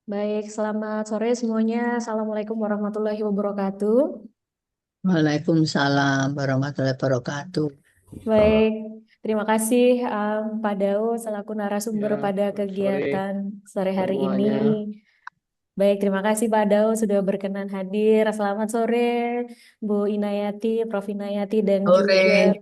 Baik, selamat sore semuanya. Assalamualaikum warahmatullahi wabarakatuh. Waalaikumsalam warahmatullahi wabarakatuh. Baik, terima kasih Pak Dao selaku narasumber Ya, pada selamat sore kegiatan sore hari ini. semuanya. Baik, terima kasih Pak Dao sudah berkenan hadir. Selamat sore Bu Inayati, Prof Inayati, dan juga Sore.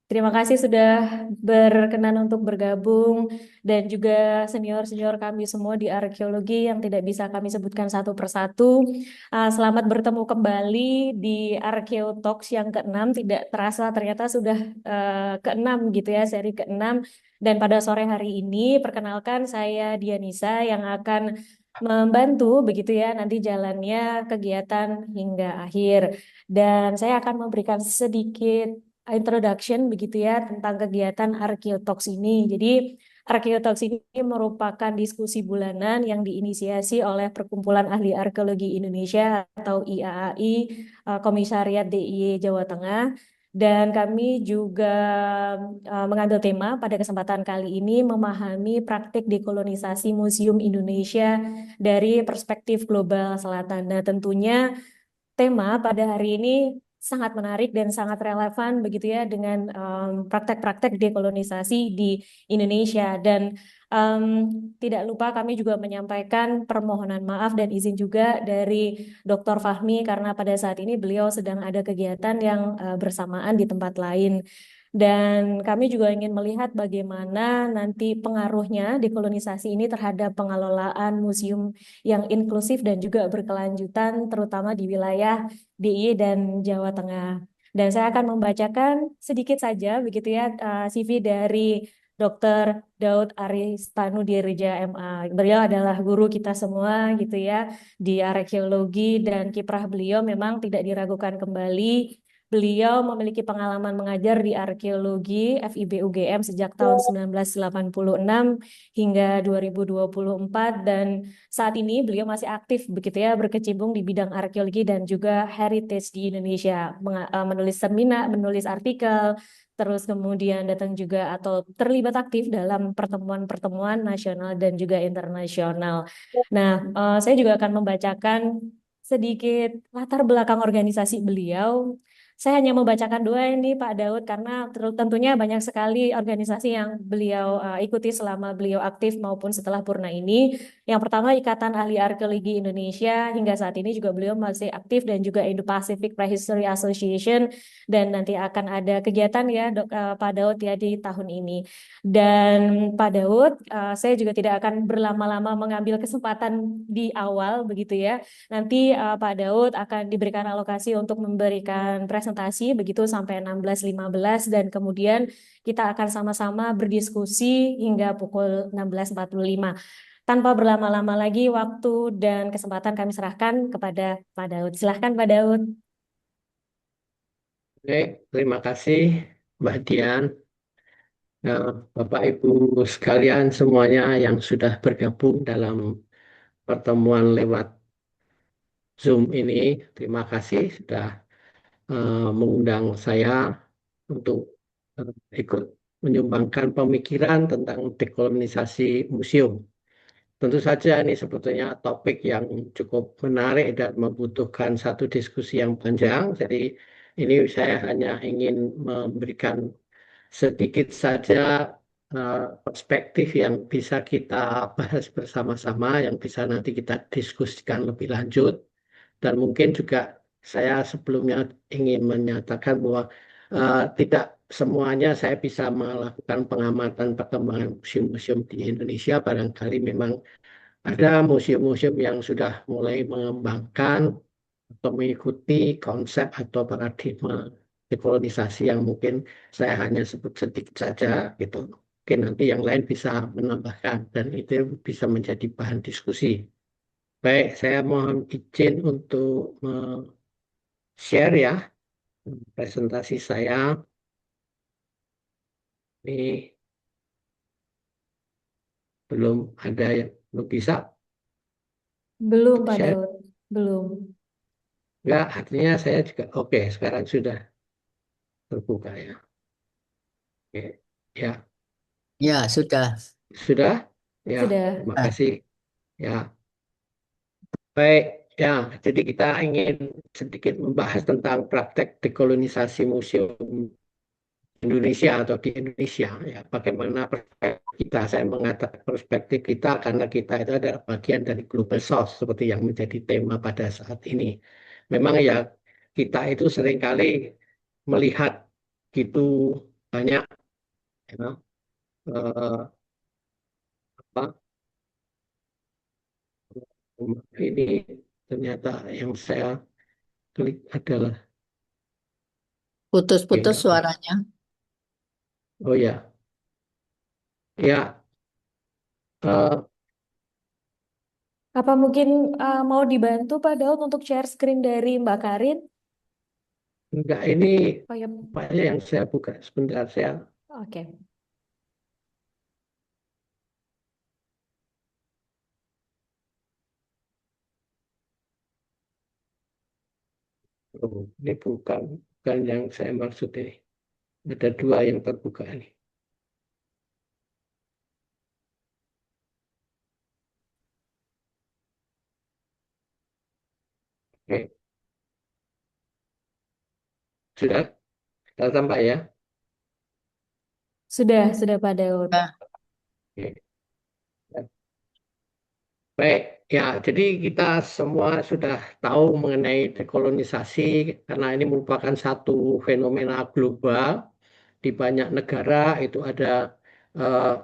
terima kasih sudah berkenan untuk bergabung dan juga senior-senior kami semua di arkeologi yang tidak bisa kami sebutkan satu persatu. Selamat bertemu kembali di Archeo Talks yang keenam. Tidak terasa ternyata sudah keenam gitu ya, seri keenam. Dan pada sore hari ini, perkenalkan saya Dianisa yang akan membantu begitu ya nanti jalannya kegiatan hingga akhir. Dan saya akan memberikan sedikit introduction begitu ya tentang kegiatan Arkeotalks ini. Jadi Arkeotalks ini merupakan diskusi bulanan yang diinisiasi oleh Perkumpulan Ahli Arkeologi Indonesia atau IAAI, Komisariat DIY Jawa Tengah. Dan kami juga mengambil tema pada kesempatan kali ini memahami praktik dekolonisasi Museum Indonesia dari perspektif global selatan. Nah, tentunya tema pada hari ini sangat menarik dan sangat relevan begitu ya dengan praktek-praktek dekolonisasi di Indonesia dan em, tidak lupa kami juga menyampaikan permohonan maaf dan izin juga dari Dr. Fahmi karena pada saat ini beliau sedang ada kegiatan yang bersamaan di tempat lain. Dan kami juga ingin melihat bagaimana nanti pengaruhnya dekolonisasi ini terhadap pengelolaan museum yang inklusif dan juga berkelanjutan, terutama di wilayah DIY dan Jawa Tengah. Dan saya akan membacakan sedikit saja, begitu ya, CV dari Dr. Daud Aristanu Dirja MA. Beliau adalah guru kita semua, gitu ya, di arkeologi dan kiprah beliau memang tidak diragukan kembali. Beliau memiliki pengalaman mengajar di arkeologi FIB UGM sejak tahun 1986 hingga 2024 dan saat ini beliau masih aktif begitu ya berkecimpung di bidang arkeologi dan juga heritage di Indonesia, menulis seminar, menulis artikel, terus kemudian datang juga atau terlibat aktif dalam pertemuan-pertemuan nasional dan juga internasional. Nah, saya juga akan membacakan sedikit latar belakang organisasi beliau. Saya hanya membacakan dua ini Pak Daud karena tentunya banyak sekali organisasi yang beliau ikuti selama beliau aktif maupun setelah purna ini. Yang pertama Ikatan Ahli Arkeologi Indonesia hingga saat ini juga beliau masih aktif dan juga Indo-Pacific Prehistory Association dan nanti akan ada kegiatan ya Pak Daud ya di tahun ini. Dan Pak Daud, saya juga tidak akan berlama-lama mengambil kesempatan di awal begitu ya. Nanti Pak Daud akan diberikan alokasi untuk memberikan presentasi begitu sampai 16.15 dan kemudian kita akan sama-sama berdiskusi hingga pukul 16.45. Tanpa berlama-lama lagi, waktu dan kesempatan kami serahkan kepada Pak Daud. Silahkan Pak Daud. Baik, terima kasih Mbak Dian. Nah, Bapak Ibu sekalian semuanya yang sudah bergabung dalam pertemuan lewat Zoom ini, terima kasih sudah mengundang saya untuk ikut menyumbangkan pemikiran tentang dekolonisasi museum. Tentu saja ini sebetulnya topik yang cukup menarik dan membutuhkan satu diskusi yang panjang. Jadi ini saya hanya ingin memberikan sedikit saja perspektif yang bisa kita bahas bersama-sama, yang bisa nanti kita diskusikan lebih lanjut. Dan mungkin juga saya sebelumnya ingin menyatakan bahwa tidak semuanya saya bisa melakukan pengamatan perkembangan museum-museum di Indonesia. Barangkali memang ada museum-museum yang sudah mulai mengembangkan atau mengikuti konsep atau paradigma dekolonisasi yang mungkin saya hanya sebut sedikit saja gitu. Mungkin nanti yang lain bisa menambahkan dan itu bisa menjadi bahan diskusi. Baik, saya mohon izin untuk share ya presentasi saya. Ini belum ada yang belum bisa Belum untuk Pak share. Daud. Belum. Enggak, artinya saya juga oke, sekarang sudah terbuka ya. Oke. Ya, Ya, sudah. sudah? Ya, Sudah. terima Ah, kasih. Ya. Baik, ya, jadi kita ingin sedikit membahas tentang praktek dekolonisasi museum Indonesia atau di Indonesia. Ya, bagaimana perspektif kita? Saya mengatakan perspektif kita karena kita itu adalah bagian dari Global South seperti yang menjadi tema pada saat ini. Memang ya kita itu seringkali melihat gitu banyak ya, eh, apa ini ternyata yang saya klik adalah Putus-putus ya, suaranya. oh ya, ya, eh, Apa mungkin mau dibantu Pak Daud untuk share screen dari Mbak Karin? enggak ini Oh ya, apanya yang saya buka sebentar saya. oke. Oh, ini bukan yang saya maksud ini. Ada dua yang terbuka ini. Oke, sudah, sudah tampak ya. Sudah Pak Daud. Nah, Oke. Baik, ya, jadi kita semua sudah tahu mengenai dekolonisasi karena ini merupakan satu fenomena global di banyak negara itu ada eh,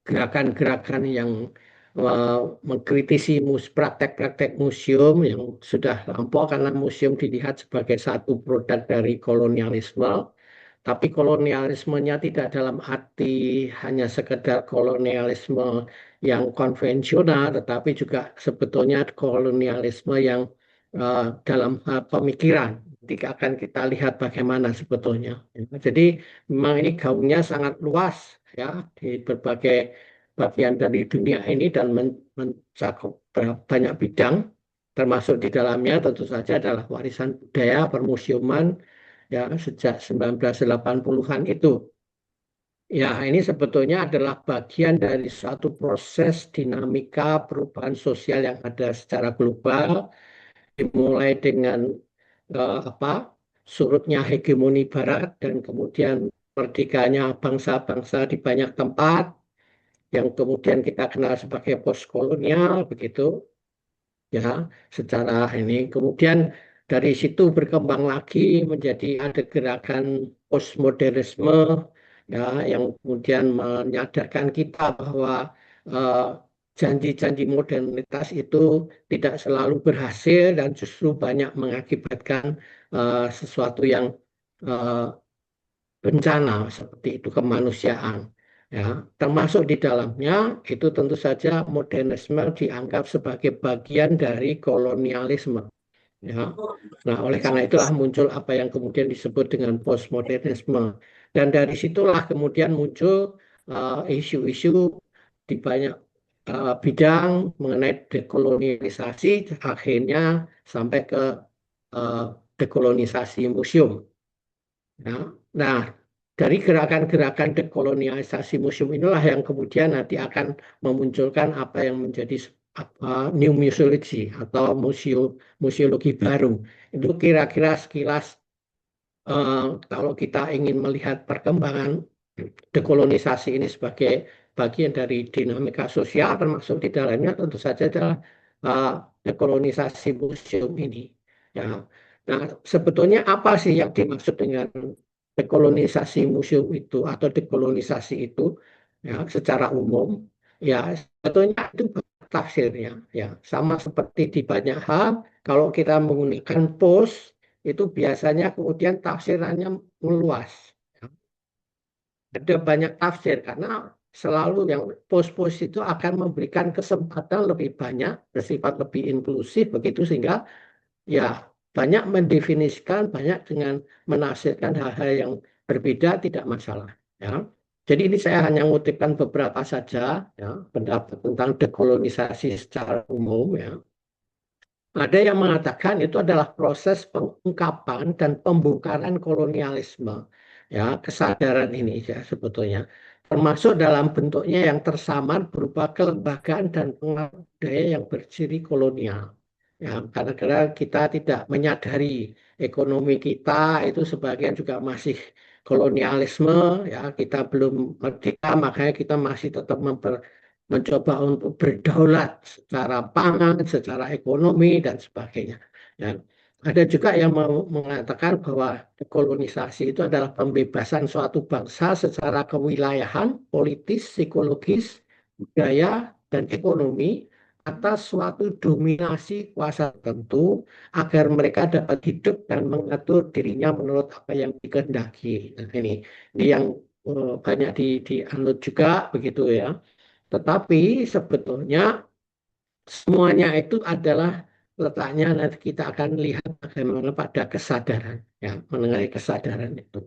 gerakan-gerakan yang eh, mengkritisi praktek-praktek museum yang sudah lampau karena museum dilihat sebagai satu produk dari kolonialisme. Tapi kolonialismenya tidak dalam arti hanya sekedar kolonialisme yang konvensional, tetapi juga sebetulnya kolonialisme yang dalam hal pemikiran. Nanti akan kita lihat bagaimana sebetulnya. Ya, jadi memang ini gaungnya sangat luas ya di berbagai bagian dari dunia ini dan mencakup banyak bidang, termasuk di dalamnya tentu saja adalah warisan budaya, permusiuman, ya sejak 1980-an itu. Ya, ini sebetulnya adalah bagian dari suatu proses dinamika perubahan sosial yang ada secara global, dimulai dengan apa surutnya hegemoni Barat dan kemudian merdekanya bangsa-bangsa di banyak tempat, yang kemudian kita kenal sebagai postkolonial, begitu ya secara ini kemudian dari situ berkembang lagi menjadi ada gerakan postmodernisme ya yang kemudian menyadarkan kita bahwa eh, janji-janji modernitas itu tidak selalu berhasil dan justru banyak mengakibatkan sesuatu yang eh, bencana seperti itu kemanusiaan ya termasuk di dalamnya itu tentu saja modernisme dianggap sebagai bagian dari kolonialisme ya nah oleh karena itulah muncul apa yang kemudian disebut dengan postmodernisme dan dari situlah kemudian muncul isu-isu di banyak bidang mengenai dekolonialisasi akhirnya sampai ke uh, dekolonisasi museum. Ya. Nah, dari gerakan-gerakan dekolonialisasi museum inilah yang kemudian nanti akan memunculkan apa yang menjadi apa, new museology atau museologi baru. Itu kira-kira sekilas eh, kalau kita ingin melihat perkembangan dekolonisasi ini sebagai bagian dari dinamika sosial, termasuk di dalamnya tentu saja adalah eh, dekolonisasi museum ini. Ya. Nah, sebetulnya apa sih yang dimaksud dengan dekolonisasi museum itu atau dekolonisasi itu ya secara umum? Ya, sebetulnya itu tafsirnya ya sama seperti di banyak hal kalau kita menggunakan post itu biasanya kemudian tafsirannya meluas. Ya. Ada banyak tafsir karena selalu yang post-post itu akan memberikan kesempatan lebih banyak, bersifat lebih inklusif begitu sehingga ya banyak mendefinisikan, banyak dengan menafsirkan hal-hal yang berbeda tidak masalah. Ya. Jadi ini saya hanya ngutipkan beberapa saja ya, pendapat tentang dekolonisasi secara umum ya. Ada yang mengatakan itu adalah proses pengungkapan dan pembongkaran kolonialisme. Ya, kesadaran ini ya sebetulnya. termasuk dalam bentuknya yang tersamar berupa kelembagaan dan pengaruh budaya yang berciri kolonial. Ya, karena kita tidak menyadari ekonomi kita itu sebagian juga masih kolonialisme, ya kita belum merdeka, makanya kita masih tetap mencoba untuk berdaulat secara pangan, secara ekonomi dan sebagainya. Ya. Ada juga yang mengatakan bahwa dekolonisasi itu adalah pembebasan suatu bangsa secara kewilayahan, politis, psikologis, budaya, dan ekonomi atas suatu dominasi kuasa tertentu agar mereka dapat hidup dan mengatur dirinya menurut apa yang dikehendaki. Nah, ini yang banyak dianut juga begitu ya. Tetapi sebetulnya semuanya itu adalah letaknya nanti kita akan lihat bagaimana pada kesadaran, ya, mengenai kesadaran itu.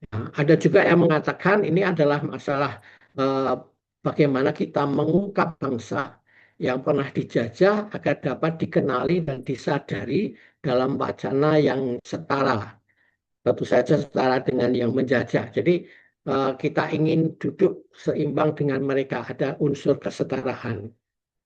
Ya, ada juga yang mengatakan ini adalah masalah eh, bagaimana kita mengungkap bangsa yang pernah dijajah agar dapat dikenali dan disadari dalam wacana yang setara, tentu saja setara dengan yang menjajah. Jadi kita ingin duduk seimbang dengan mereka, ada unsur kesetaraan.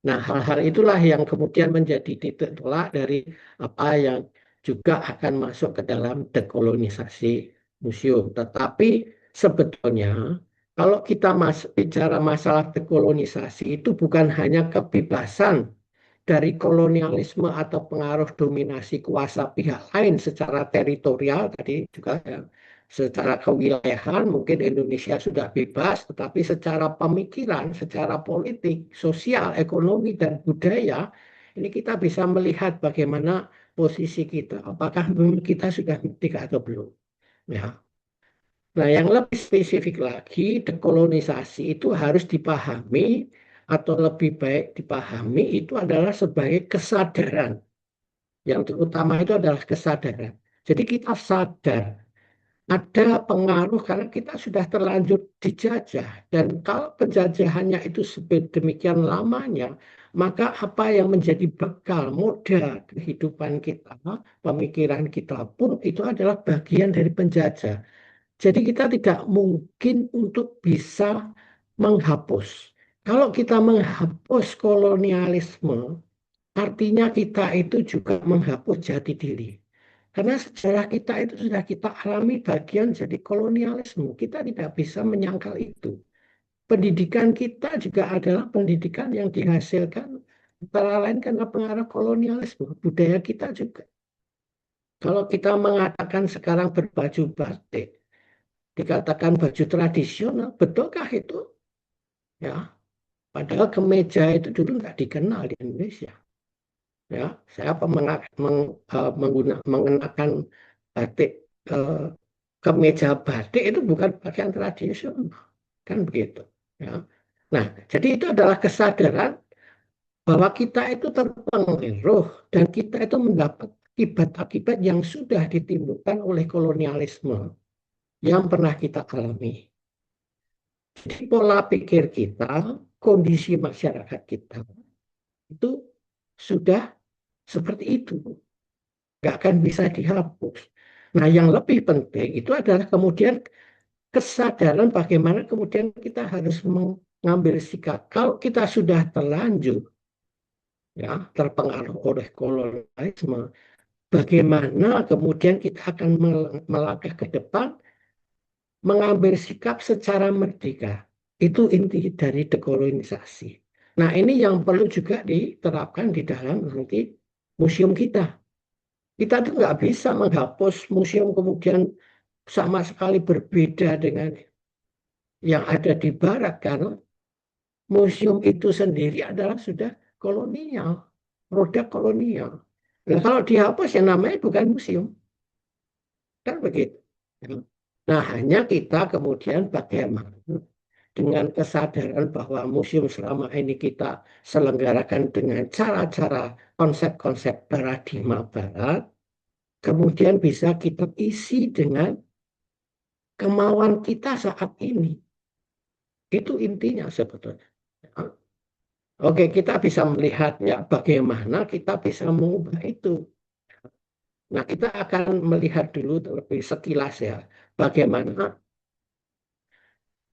Nah, hal-hal itulah yang kemudian menjadi titik tolak dari apa yang juga akan masuk ke dalam dekolonisasi museum. Tetapi sebetulnya kalau kita bicara masalah dekolonisasi itu bukan hanya kebebasan dari kolonialisme atau pengaruh dominasi kuasa pihak lain secara teritorial tadi juga ya, secara kewilayahan mungkin Indonesia sudah bebas, tetapi secara pemikiran, secara politik, sosial, ekonomi dan budaya ini kita bisa melihat bagaimana posisi kita, apakah kita sudah merdeka atau belum. Ya. Nah, yang lebih spesifik lagi, dekolonisasi itu harus dipahami atau lebih baik dipahami itu adalah sebagai kesadaran. Yang terutama itu adalah kesadaran. Jadi kita sadar ada pengaruh karena kita sudah terlanjur dijajah. Dan kalau penjajahannya itu demikian lamanya, maka apa yang menjadi bekal modal kehidupan kita, pemikiran kita pun itu adalah bagian dari penjajah. Jadi kita tidak mungkin untuk bisa menghapus. Kalau kita menghapus kolonialisme, artinya kita itu juga menghapus jati diri. Karena sejarah kita itu sudah kita alami bagian jadi kolonialisme. Kita tidak bisa menyangkal itu. Pendidikan kita juga adalah pendidikan yang dihasilkan antara lain karena pengaruh kolonialisme. Budaya kita juga. Kalau kita mengatakan sekarang berbaju batik, dikatakan baju tradisional, betulkah itu? Ya, padahal kemeja itu dulu nggak dikenal di Indonesia. Ya, saya mengenakan batik eh, kemeja batik itu bukan pakaian tradisional, kan begitu. Ya. Nah, jadi itu adalah kesadaran bahwa kita itu terpengaruh dan kita itu mendapat akibat-akibat yang sudah ditimbulkan oleh kolonialisme yang pernah kita alami. Jadi pola pikir kita, kondisi masyarakat kita itu sudah seperti itu, nggak akan bisa dihapus. Nah, yang lebih penting itu adalah kemudian kesadaran bagaimana kemudian kita harus mengambil sikap. Kalau kita sudah terlanjur ya terpengaruh oleh kolonialisme, bagaimana kemudian kita akan melangkah ke depan mengambil sikap secara merdeka. Itu inti dari dekolonisasi. Nah, ini yang perlu juga diterapkan di dalam nanti museum kita. Kita tuh nggak bisa menghapus museum kemudian sama sekali berbeda dengan yang ada di barat karena museum itu sendiri adalah sudah kolonial, produk kolonial. Nah, kalau dihapus yang namanya bukan museum, kan begitu. Nah, hanya kita kemudian bagaimana dengan kesadaran bahwa museum selama ini kita selenggarakan dengan cara-cara konsep-konsep paradigma barat, kemudian bisa kita isi dengan kemauan kita saat ini. Itu intinya sebetulnya. Oke, kita bisa melihatnya bagaimana kita bisa mengubah itu. Nah, kita akan melihat dulu lebih sekilas ya, bagaimana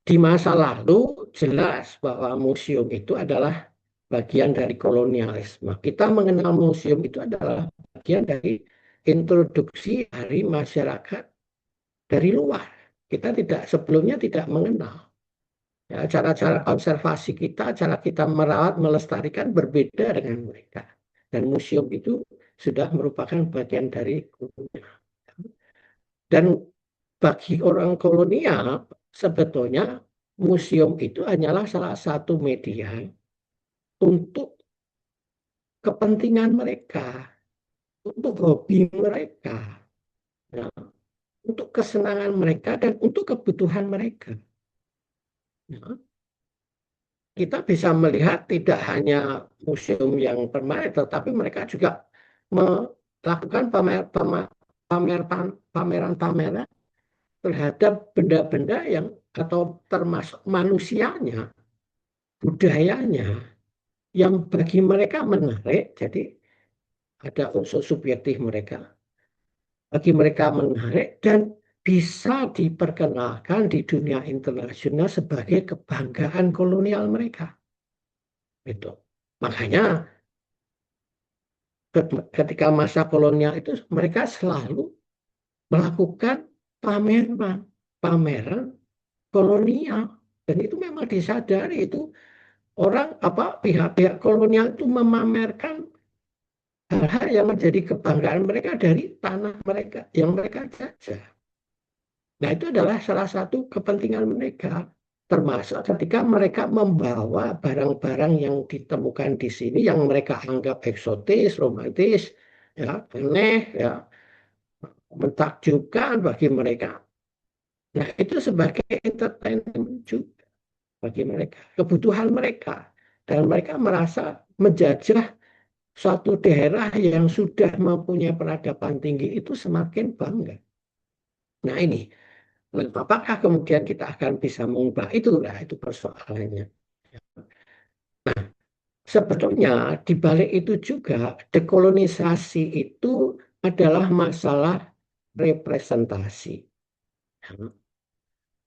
di masa lalu jelas bahwa museum itu adalah bagian dari kolonialisme. Kita mengenal museum itu adalah bagian dari introduksi dari masyarakat dari luar. Kita tidak sebelumnya tidak mengenal. Ya, cara-cara konservasi kita, cara kita merawat, melestarikan berbeda dengan mereka. Dan museum itu sudah merupakan bagian dari kulturnya. Dan bagi orang kolonial, sebetulnya museum itu hanyalah salah satu media untuk kepentingan mereka, untuk hobi mereka, ya, untuk kesenangan mereka, dan untuk kebutuhan mereka. Ya. Kita bisa melihat tidak hanya museum yang permanen, tetapi mereka juga melakukan pameran-pameran terhadap benda-benda yang atau termasuk manusianya, budayanya, yang bagi mereka menarik. Jadi ada unsur subjektif mereka, bagi mereka menarik dan bisa diperkenalkan di dunia internasional sebagai kebanggaan kolonial mereka. Itu. Makanya ketika masa kolonial itu mereka selalu melakukan pameran, pameran kolonial, dan itu memang disadari itu orang pihak-pihak kolonial itu memamerkan hal-hal yang menjadi kebanggaan mereka dari tanah mereka yang mereka jajah. Nah, itu adalah salah satu kepentingan mereka, termasuk ketika mereka membawa barang-barang yang ditemukan di sini yang mereka anggap eksotis, romantis, ya, aneh, ya, mentakjubkan bagi mereka. Nah, itu sebagai entertainment juga bagi mereka, kebutuhan mereka. Dan mereka merasa menjajah suatu daerah yang sudah mempunyai peradaban tinggi itu semakin bangga. Nah, ini. Apakah kemudian kita akan bisa mengubah itu? Nah, itu persoalannya. Sebetulnya di balik itu juga dekolonisasi itu adalah masalah representasi.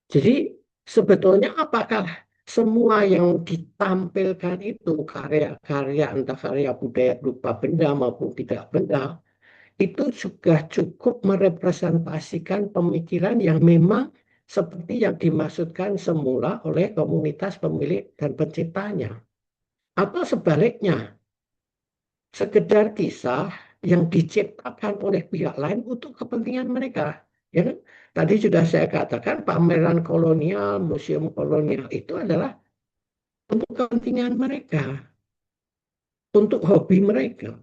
Jadi sebetulnya apakah semua yang ditampilkan itu karya-karya entah karya budaya berupa benda maupun tidak benda itu juga cukup merepresentasikan pemikiran yang memang seperti yang dimaksudkan semula oleh komunitas pemilik dan penciptanya. Atau sebaliknya, sekedar kisah yang diciptakan oleh pihak lain untuk kepentingan mereka. Ya kan? Tadi sudah saya katakan pameran kolonial, museum kolonial itu adalah untuk kepentingan mereka, untuk hobi mereka,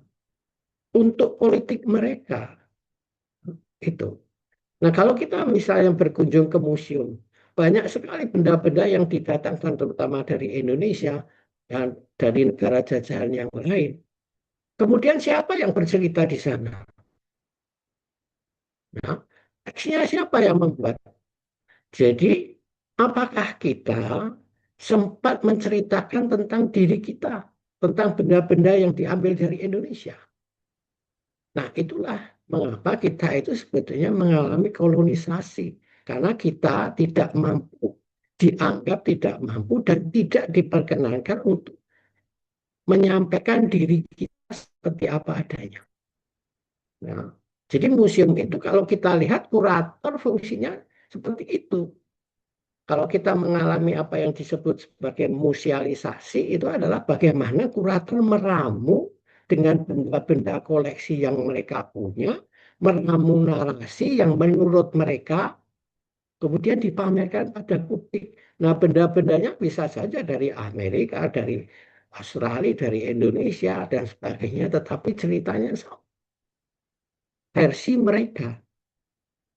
untuk politik mereka. Itu. Nah, kalau kita misalnya berkunjung ke museum, banyak sekali benda-benda yang didatangkan terutama dari Indonesia dan dari negara jajahan yang lain. Kemudian siapa yang bercerita di sana? Nah, teksnya siapa yang membuat? Jadi, apakah kita sempat menceritakan tentang diri kita, tentang benda-benda yang diambil dari Indonesia? Nah, itulah mengapa kita itu sebetulnya mengalami kolonisasi. Karena kita tidak mampu, dianggap tidak mampu dan tidak diperkenankan untuk menyampaikan diri kita seperti apa adanya. Nah, jadi museum itu kalau kita lihat kurator fungsinya seperti itu. Kalau kita mengalami apa yang disebut sebagai musealisasi, itu adalah bagaimana kurator meramu dengan benda-benda koleksi yang mereka punya, meramu narasi yang menurut mereka kemudian dipamerkan pada publik. Nah, benda-bendanya bisa saja dari Amerika, dari Australia, dari Indonesia, dan sebagainya, tetapi ceritanya versi mereka,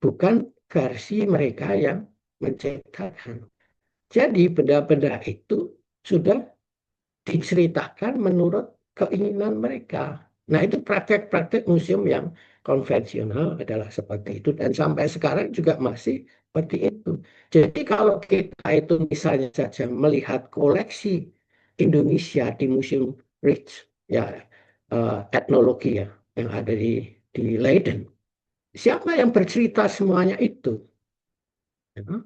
bukan versi mereka yang menciptakan. Jadi benda-benda itu sudah diceritakan menurut keinginan mereka. Nah, itu praktek-praktek museum yang konvensional adalah seperti itu. Dan sampai sekarang juga masih seperti itu. Jadi kalau kita itu misalnya saja melihat koleksi Indonesia di Museum Rijks, ya, etnologi ya, yang ada di Leiden. Siapa yang bercerita semuanya itu? Ya,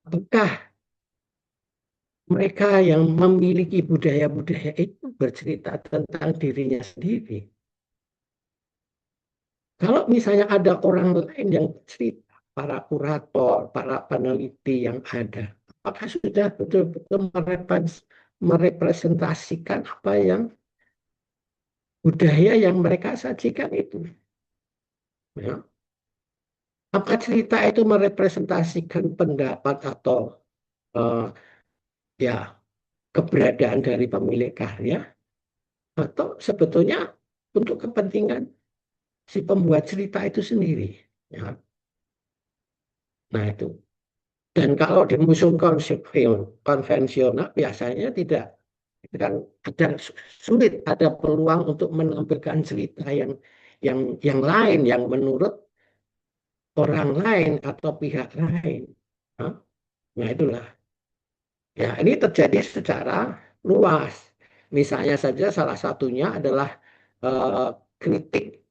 apakah mereka yang memiliki budaya-budaya itu bercerita tentang dirinya sendiri? Kalau misalnya ada orang lain yang cerita, para kurator, para peneliti yang ada, apakah sudah betul-betul merepresentasikan apa yang budaya yang mereka sajikan itu? Ya. Apa cerita itu merepresentasikan pendapat atau eh, ya keberadaan dari pemilik karya, atau sebetulnya untuk kepentingan si pembuat cerita itu sendiri? Ya. Nah itu. Dan kalau di museum konvensional biasanya tidak, kan ada sulit, ada peluang untuk menampilkan cerita yang lain yang menurut orang lain atau pihak lain. Nah itulah. Ya ini terjadi secara luas. Misalnya saja salah satunya adalah eh, kritik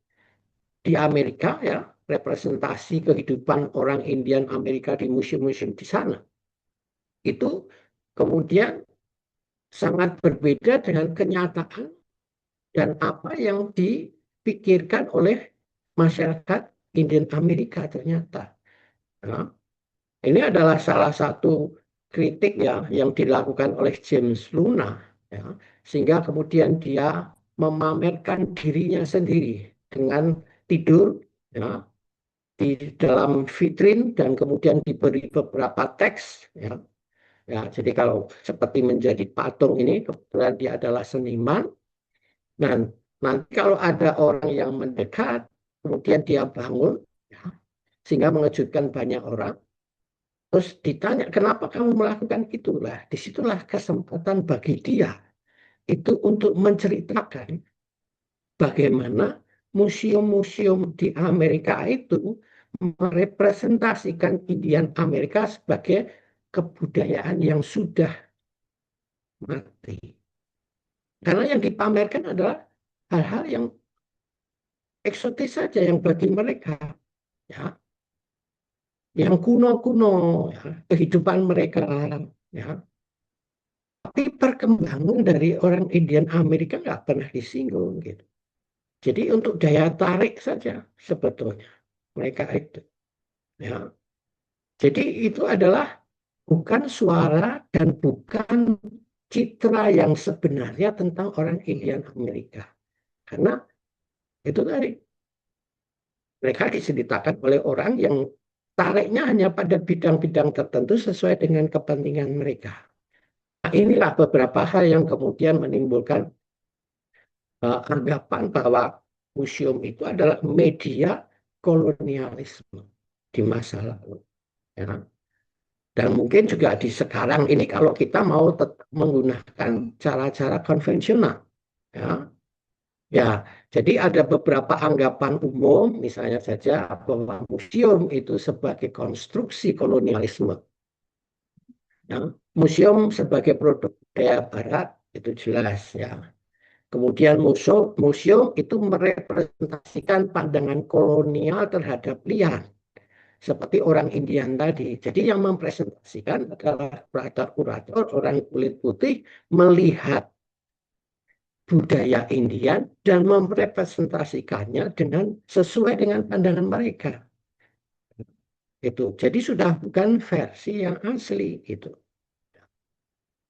di Amerika, ya, representasi kehidupan orang Indian Amerika di museum-museum di sana. Itu kemudian sangat berbeda dengan kenyataan dan apa yang dipikirkan oleh masyarakat Indian Amerika ternyata. Nah, ini adalah salah satu kritik ya yang dilakukan oleh James Luna, ya, sehingga kemudian dia memamerkan dirinya sendiri dengan tidur, ya, di dalam vitrin dan kemudian diberi beberapa teks, ya. Ya, jadi kalau seperti menjadi patung ini, kebetulan dia adalah seniman, dan nanti kalau ada orang yang mendekat, kemudian dia bangun, ya, sehingga mengejutkan banyak orang, terus ditanya, kenapa kamu melakukan itulah? Disitulah kesempatan bagi dia itu untuk menceritakan bagaimana museum-museum di Amerika itu merepresentasikan Indian Amerika sebagai kebudayaan yang sudah mati. Karena yang dipamerkan adalah hal-hal yang eksotis saja yang bagi mereka, ya, yang kuno-kuno, ya, kehidupan mereka, ya. Tapi perkembangan dari orang Indian Amerika nggak pernah disinggung gitu. Jadi untuk daya tarik saja sebetulnya mereka itu, ya. Jadi itu adalah bukan suara dan bukan citra yang sebenarnya tentang orang Indian Amerika. Karena itu tadi mereka diceritakan oleh orang yang tariknya hanya pada bidang-bidang tertentu sesuai dengan kepentingan mereka. Nah, inilah beberapa hal yang kemudian menimbulkan anggapan bahwa museum itu adalah media kolonialisme di masa lalu. Ya. Dan mungkin juga di sekarang ini kalau kita mau menggunakan cara-cara konvensional. Ya. Ya, jadi ada beberapa anggapan umum, misalnya saja bahwa museum itu sebagai konstruksi kolonialisme. Ya. Museum sebagai produk budaya Barat itu jelas, ya. Kemudian museum itu merepresentasikan pandangan kolonial terhadap liar, seperti orang Indian tadi. Jadi yang mempresentasikan adalah kurator-kurator orang kulit putih melihat budaya Indian dan merepresentasikannya dengan sesuai dengan pandangan mereka. Itu. Jadi sudah bukan versi yang asli itu.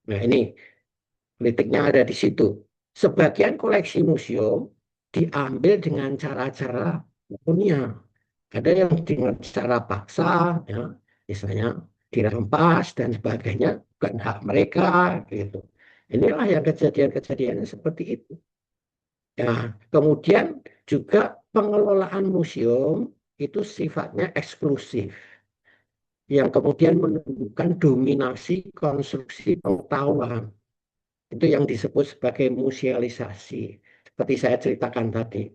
Nah, ini kritiknya ada di situ. Sebagian koleksi museum diambil dengan cara-cara kolonial. Ada yang dengan cara paksa, ya, misalnya dirampas dan sebagainya, bukan hak mereka, gitu. Inilah yang kejadian-kejadian seperti itu. Ya, kemudian juga pengelolaan museum itu sifatnya eksklusif, yang kemudian menunjukkan dominasi konstruksi pengetahuan. Itu yang disebut sebagai musealisasi, seperti saya ceritakan tadi.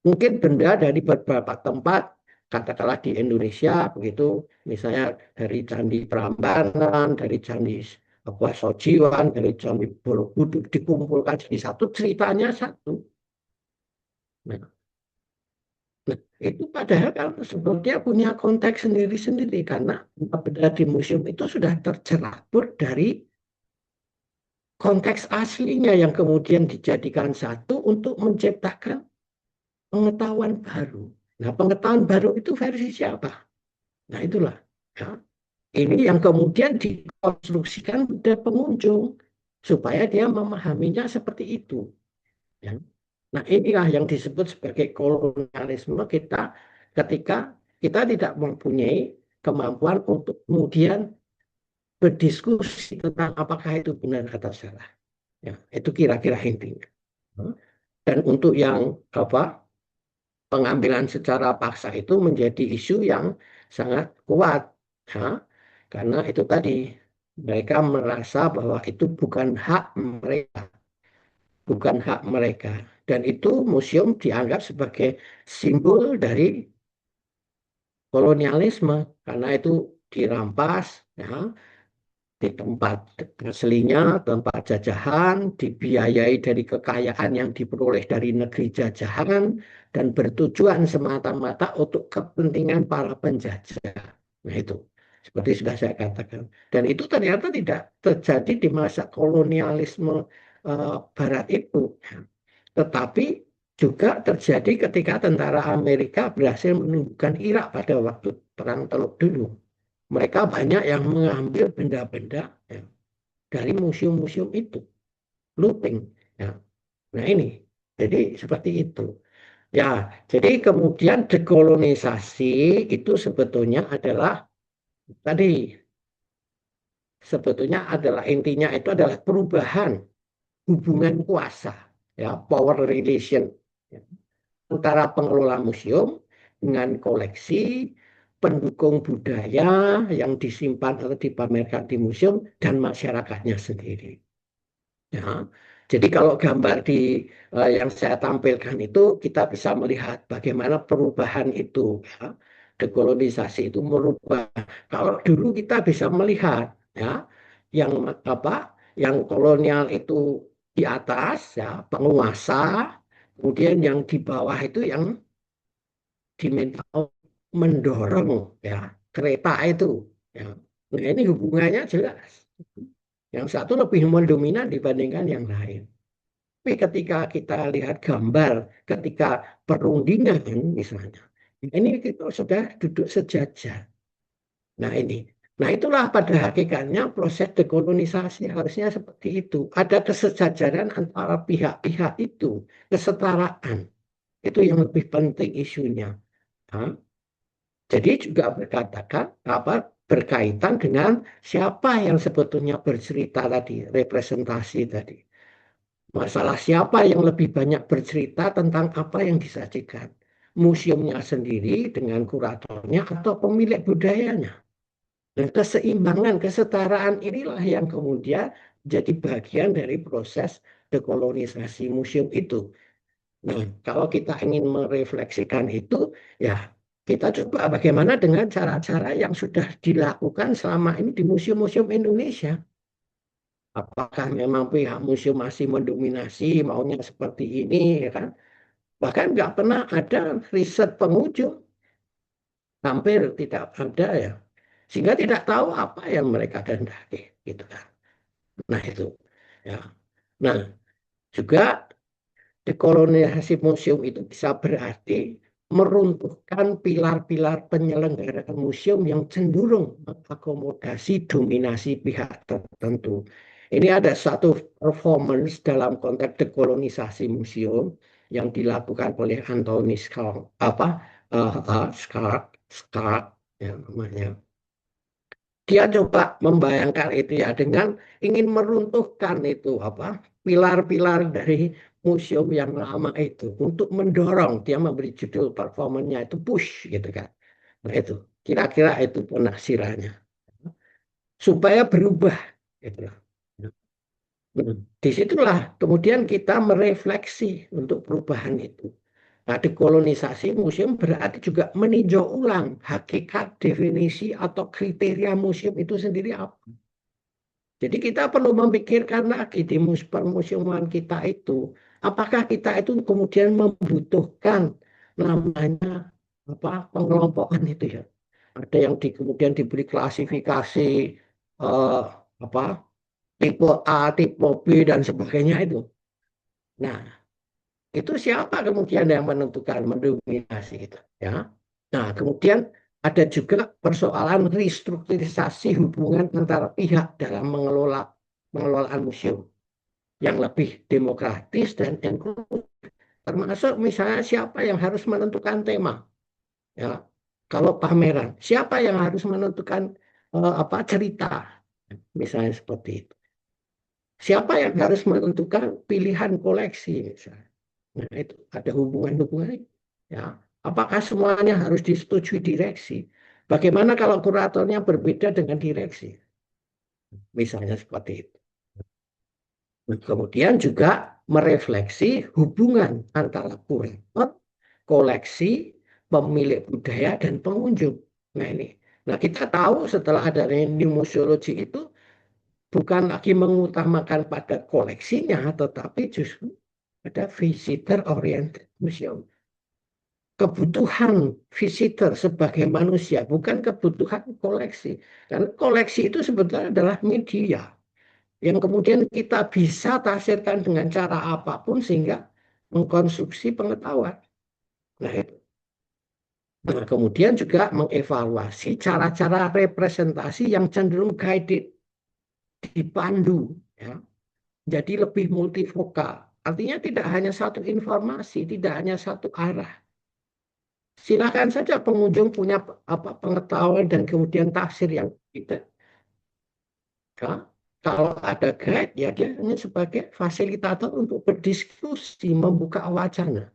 Mungkin benda dari beberapa tempat, katakanlah di Indonesia, begitu, misalnya dari Candi Prambanan, dari Candi Sojiwan, dari Candi Borobudur, dikumpulkan jadi satu, ceritanya satu. Nah, Nah, itu padahal kan sebetulnya punya konteks sendiri-sendiri karena benda di museum itu sudah tercerabut dari konteks aslinya yang kemudian dijadikan satu untuk menciptakan pengetahuan baru. Nah, pengetahuan baru itu versi siapa? Nah, itulah. Ya. Ini yang kemudian dikonstruksikan pada pengunjung supaya dia memahaminya seperti itu. Ya. Nah, inilah yang disebut sebagai kolonialisme kita ketika kita tidak mempunyai kemampuan untuk kemudian berdiskusi tentang apakah itu benar atau salah. Ya, itu kira-kira intinya. Dan untuk yang apa pengambilan secara paksa itu menjadi isu yang sangat kuat, ya, karena itu tadi mereka merasa bahwa itu bukan hak mereka, bukan hak mereka, dan itu museum dianggap sebagai simbol dari kolonialisme karena itu dirampas, ya, di tempat aslinya, tempat jajahan, dibiayai dari kekayaan yang diperoleh dari negeri jajahan, dan bertujuan semata-mata untuk kepentingan para penjajah. Nah itu, seperti sudah saya katakan. Dan itu ternyata tidak terjadi di masa kolonialisme Barat itu. Tetapi juga terjadi ketika tentara Amerika berhasil menundukkan Irak pada waktu Perang Teluk dulu. Mereka banyak yang mengambil benda-benda, ya, dari museum-museum itu, looting. Ya. Nah ini, jadi seperti itu. Ya, jadi kemudian dekolonisasi itu sebetulnya adalah tadi, sebetulnya adalah intinya itu adalah perubahan hubungan kuasa, ya, power relation, ya, antara pengelola museum dengan koleksi, pendukung budaya yang disimpan atau dipamerkan di museum, dan masyarakatnya sendiri. Ya. Jadi kalau gambar di yang saya tampilkan itu kita bisa melihat bagaimana perubahan itu, ya. Dekolonisasi itu merubah. Kalau dulu kita bisa melihat, ya, yang apa, yang kolonial itu di atas, ya, penguasa, kemudian yang di bawah itu yang diminta mendorong, ya, kereta itu, ya. Nah, ini hubungannya jelas. Yang satu lebih mendominan dibandingkan yang lain. Tapi ketika kita lihat gambar, ketika perundingan misalnya, ini kita sudah duduk sejajar. Nah ini, nah itulah pada hakikatnya proses dekolonisasi harusnya seperti itu. Ada kesejajaran antara pihak-pihak itu, kesetaraan. Itu yang lebih penting isunya. Nah, jadi juga berkatakan apa berkaitan dengan siapa yang sebetulnya bercerita tadi, representasi tadi. Masalah siapa yang lebih banyak bercerita tentang apa yang disajikan. Museumnya sendiri dengan kuratornya atau pemilik budayanya. Dan keseimbangan, kesetaraan inilah yang kemudian jadi bagian dari proses dekolonisasi museum itu. Nah, kalau kita ingin merefleksikan itu, ya kita coba bagaimana dengan cara-cara yang sudah dilakukan selama ini di museum-museum Indonesia. Apakah memang pihak museum masih mendominasi, maunya seperti ini, ya kan? Bahkan nggak pernah ada riset pengunjung, hampir tidak ada ya. Sehingga tidak tahu apa yang mereka kehendaki, gitu kan. Nah itu, ya. Nah juga dekolonisasi museum itu bisa berarti meruntuhkan pilar-pilar penyelenggaraan museum yang cenderung mengakomodasi dominasi pihak tertentu. Ini ada satu performance dalam konteks dekolonisasi museum yang dilakukan oleh Anthony Scark, Scark, ya namanya. Dia coba membayangkan itu ya dengan ingin meruntuhkan itu apa pilar-pilar dari museum yang lama itu untuk mendorong, dia memberi judul performanya itu push gitu kan. Nah itu kira-kira itu penafsirannya supaya berubah gitu. Nah, disitulah kemudian kita merefleksi untuk perubahan itu. Nah, dekolonisasi museum berarti juga meninjau ulang hakikat, definisi atau kriteria museum itu sendiri apa. Jadi kita perlu memikirkan lagi di permuseuman kita itu, apakah kita itu kemudian membutuhkan namanya apa pengelompokan itu ya. Ada yang kemudian diberi klasifikasi eh, apa tipe A, tipe B dan sebagainya itu. Nah, itu siapa kemudian yang menentukan, mendominasi itu, ya. Nah, kemudian ada juga persoalan restrukturisasi hubungan antara pihak dalam pengelolaan museum yang lebih demokratis dan inklusif. Termasuk misalnya siapa yang harus menentukan tema, ya. Kalau pameran, siapa yang harus menentukan apa cerita, misalnya seperti itu. Siapa yang harus menentukan pilihan koleksi, misalnya. Nah, itu ada hubungan-hubungannya. Ya. Apakah semuanya harus disetujui direksi? Bagaimana kalau kuratornya berbeda dengan direksi? Misalnya seperti itu. Kemudian juga merefleksi hubungan antara kurator, koleksi, pemilik budaya, dan pengunjung. Nah ini. Nah kita tahu setelah adanya new museology itu bukan lagi mengutamakan pada koleksinya, tetapi justru ada visitor oriented museum. Kebutuhan visitor sebagai manusia, bukan kebutuhan koleksi. Karena koleksi itu sebetulnya adalah media yang kemudian kita bisa tafsirkan dengan cara apapun sehingga mengkonsumsi pengetahuan. Nah, itu. Nah, kemudian juga mengevaluasi cara-cara representasi yang cenderung guided, dipandu, ya. Jadi lebih multivokal. Artinya tidak hanya satu informasi, tidak hanya satu arah. Silakan saja pengunjung punya apa pengetahuan dan kemudian tafsir yang tidak. Ya. Kalau ada guide, ya dia hanya sebagai fasilitator untuk berdiskusi, membuka wacana.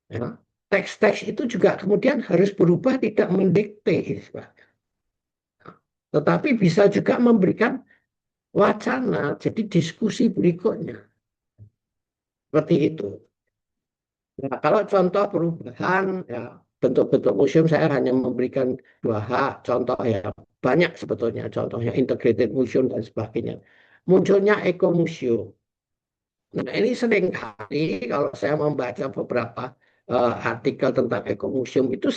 Ya. Teks-teks itu juga kemudian harus berubah, tidak mendikte, tetapi bisa juga memberikan wacana, jadi diskusi berikutnya. Seperti itu. Nah, kalau contoh perubahan, ya bentuk-bentuk museum saya hanya memberikan dua hak contoh ya banyak sebetulnya contohnya integrated museum dan sebagainya. Munculnya ekomuseum. Nah ini sering kali kalau saya membaca beberapa artikel tentang ekomuseum itu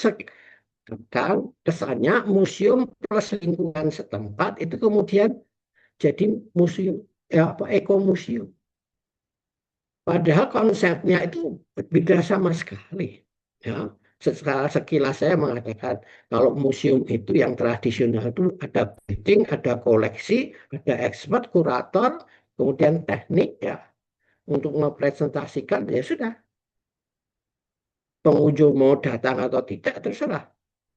kan kesannya museum plus lingkungan setempat itu kemudian jadi museum ya apa ekomuseum. Padahal konsepnya itu berbeda sama sekali. Ya, secara sekilas saya mengatakan kalau museum itu yang tradisional itu ada breeding, ada koleksi, ada expert, kurator, kemudian teknik ya untuk mempresentasikan ya sudah pengunjung mau datang atau tidak terserah.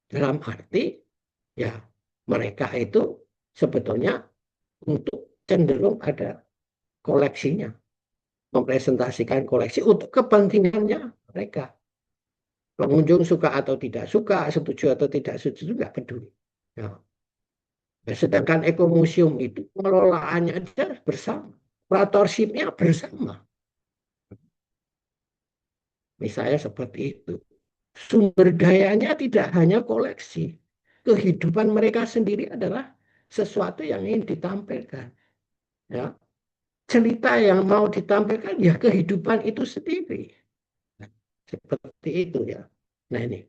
Dalam arti ya mereka itu sebetulnya untuk cenderung ada koleksinya, mempresentasikan koleksi untuk kepentingannya mereka. Pengunjung suka atau tidak suka, setuju atau tidak setuju, nggak peduli. Ya. Nah, sedangkan ekomuseum itu pengelolaannya aja bersama, kuratorshipnya bersama. Misalnya seperti itu. Sumber dayanya tidak hanya koleksi. Kehidupan mereka sendiri adalah sesuatu yang ingin ditampilkan. Ya. Cerita yang mau ditampilkan ya kehidupan itu sendiri. Nah, seperti itu ya. Nah ini.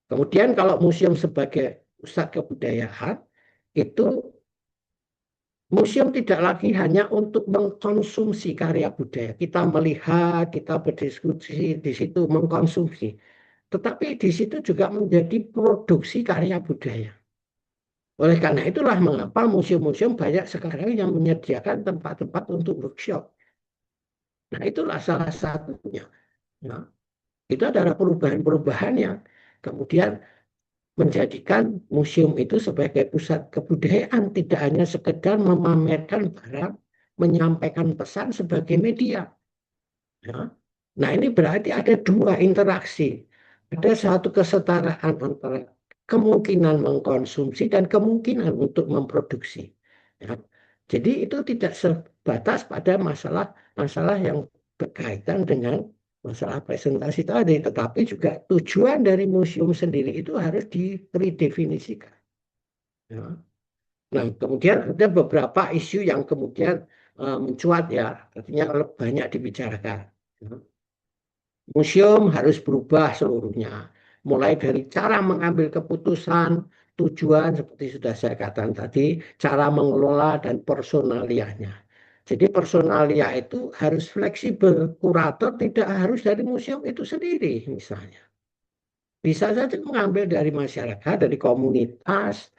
Kemudian kalau museum sebagai pusat kebudayaan, itu museum tidak lagi hanya untuk mengkonsumsi karya budaya. Kita melihat, kita berdiskusi di situ, mengkonsumsi. Tetapi di situ juga menjadi produksi karya budaya. Oleh karena itulah mengapa museum-museum banyak sekarang yang menyediakan tempat-tempat untuk workshop. Nah itulah salah satunya. Nah, itu adalah perubahan-perubahan yang kemudian menjadikan museum itu sebagai pusat kebudayaan, tidak hanya sekedar memamerkan barang, menyampaikan pesan sebagai media. Ya. Nah ini berarti ada dua interaksi. Ada satu kesetaraan antara kemungkinan mengkonsumsi dan kemungkinan untuk memproduksi. Ya. Jadi itu tidak sebatas pada masalah-masalah yang berkaitan dengan masalah presentasi tadi, tetapi juga tujuan dari museum sendiri itu harus diredefinisikan. Ya. Nah, kemudian ada beberapa isu yang kemudian mencuat ya, artinya banyak dibicarakan. Ya. Museum harus berubah seluruhnya. Mulai dari cara mengambil keputusan, tujuan seperti sudah saya katakan tadi, cara mengelola dan personalianya. Jadi personalia itu harus fleksibel. Kurator tidak harus dari museum itu sendiri misalnya. Bisa saja mengambil dari masyarakat, dari komunitas,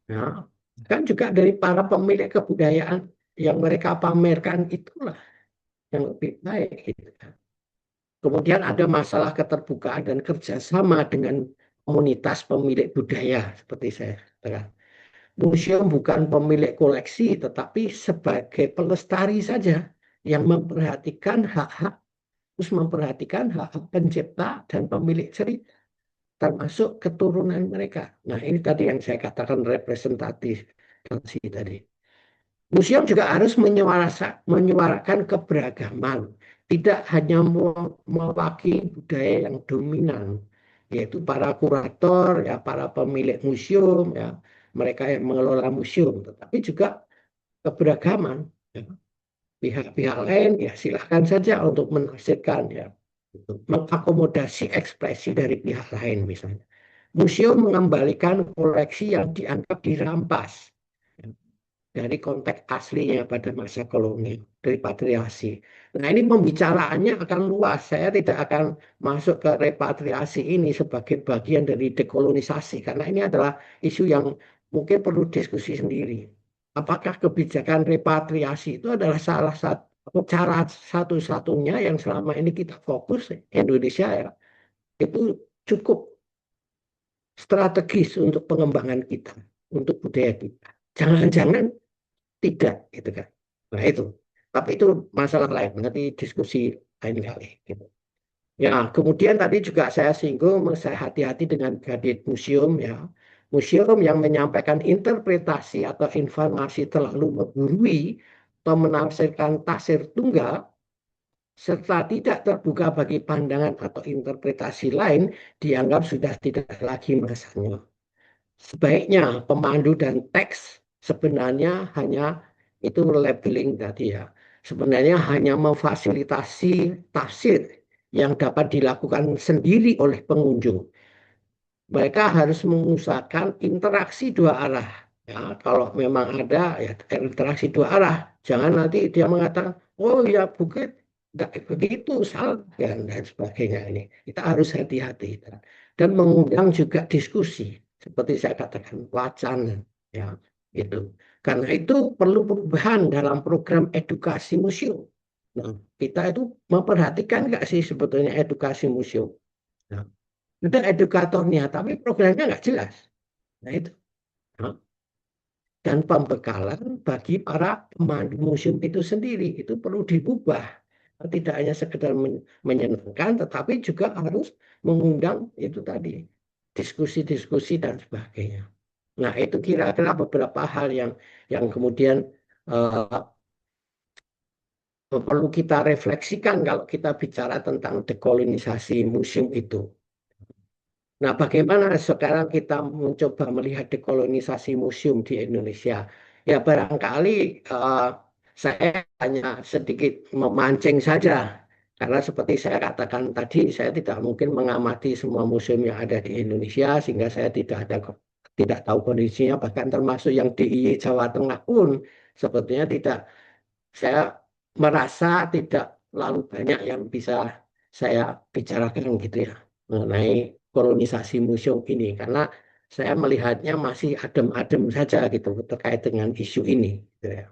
ya, kan juga dari para pemilik kebudayaan yang mereka pamerkan itulah yang lebih baik. Gitu kan. Kemudian ada masalah keterbukaan dan kerjasama dengan komunitas pemilik budaya, seperti saya katakan. Museum bukan pemilik koleksi, tetapi sebagai pelestari saja yang memperhatikan hak-hak, terus memperhatikan hak-hak pencipta dan pemilik cerita, termasuk keturunan mereka. Nah, ini tadi yang saya katakan representatif tadi. Museum juga harus menyuarakan keberagaman, tidak hanya mewakili budaya yang dominan, yaitu para kurator, ya, para pemilik museum, ya, mereka yang mengelola museum, tetapi juga keberagaman. Ya. Pihak-pihak lain, ya silahkan saja untuk menafsirkan, ya, mengakomodasi ekspresi dari pihak lain misalnya. Museum mengembalikan koleksi yang dianggap dirampas dari konteks aslinya pada masa kolonial, repatriasi. Nah, ini pembicaraannya akan luas. Saya tidak akan masuk ke repatriasi ini sebagai bagian dari dekolonisasi, karena ini adalah isu yang mungkin perlu diskusi sendiri. Apakah kebijakan repatriasi itu adalah salah satu cara satu-satunya yang selama ini kita fokus Indonesia, ya, itu cukup strategis untuk pengembangan kita, untuk budaya kita. Jangan-jangan tidak gitu kan. Nah itu, tapi itu masalah lain, nanti diskusi lain kali gitu. Ya, kemudian tadi juga saya singgung, saya hati-hati dengan gadget museum, ya. Museum yang menyampaikan interpretasi atau informasi terlalu menggurui atau menafsirkan tafsir tunggal serta tidak terbuka bagi pandangan atau interpretasi lain dianggap sudah tidak lagi masanya. Sebaiknya pemandu dan teks sebenarnya hanya itu labeling tadi, ya. Sebenarnya hanya memfasilitasi tafsir yang dapat dilakukan sendiri oleh pengunjung. Mereka harus mengusahakan interaksi dua arah. Ya, kalau memang ada, ya, interaksi dua arah. Jangan nanti dia mengatakan, oh ya bukit nggak begitu, salah, ya, dan sebagainya ini. Kita harus hati-hati dan mengundang juga diskusi, seperti saya katakan wacana, ya itu. Karena itu perlu perubahan dalam program edukasi museum. Nah, kita itu memperhatikan nggak sih sebetulnya edukasi museum? Nah, ada edukatornya, tapi programnya nggak jelas. Nah itu. Nah, dan pembekalan bagi para pemandu museum itu sendiri itu perlu dirubah. Tidak hanya sekedar menyenangkan, tetapi juga harus mengundang itu tadi diskusi-diskusi dan sebagainya. Nah itu kira-kira beberapa hal yang kemudian uh, perlu kita refleksikan kalau kita bicara tentang dekolonisasi museum itu. Nah, bagaimana sekarang kita mencoba melihat dekolonisasi museum di Indonesia? Ya, barangkali saya hanya sedikit memancing saja, karena seperti saya katakan tadi, saya tidak mungkin mengamati semua museum yang ada di Indonesia, sehingga saya tidak tahu kondisinya, bahkan termasuk yang di Jawa Tengah pun sebetulnya tidak, saya merasa tidak terlalu banyak yang bisa saya bicarakan gitu ya mengenai kolonisasi museum ini, karena saya melihatnya masih adem-adem saja gitu terkait dengan isu ini gitu ya.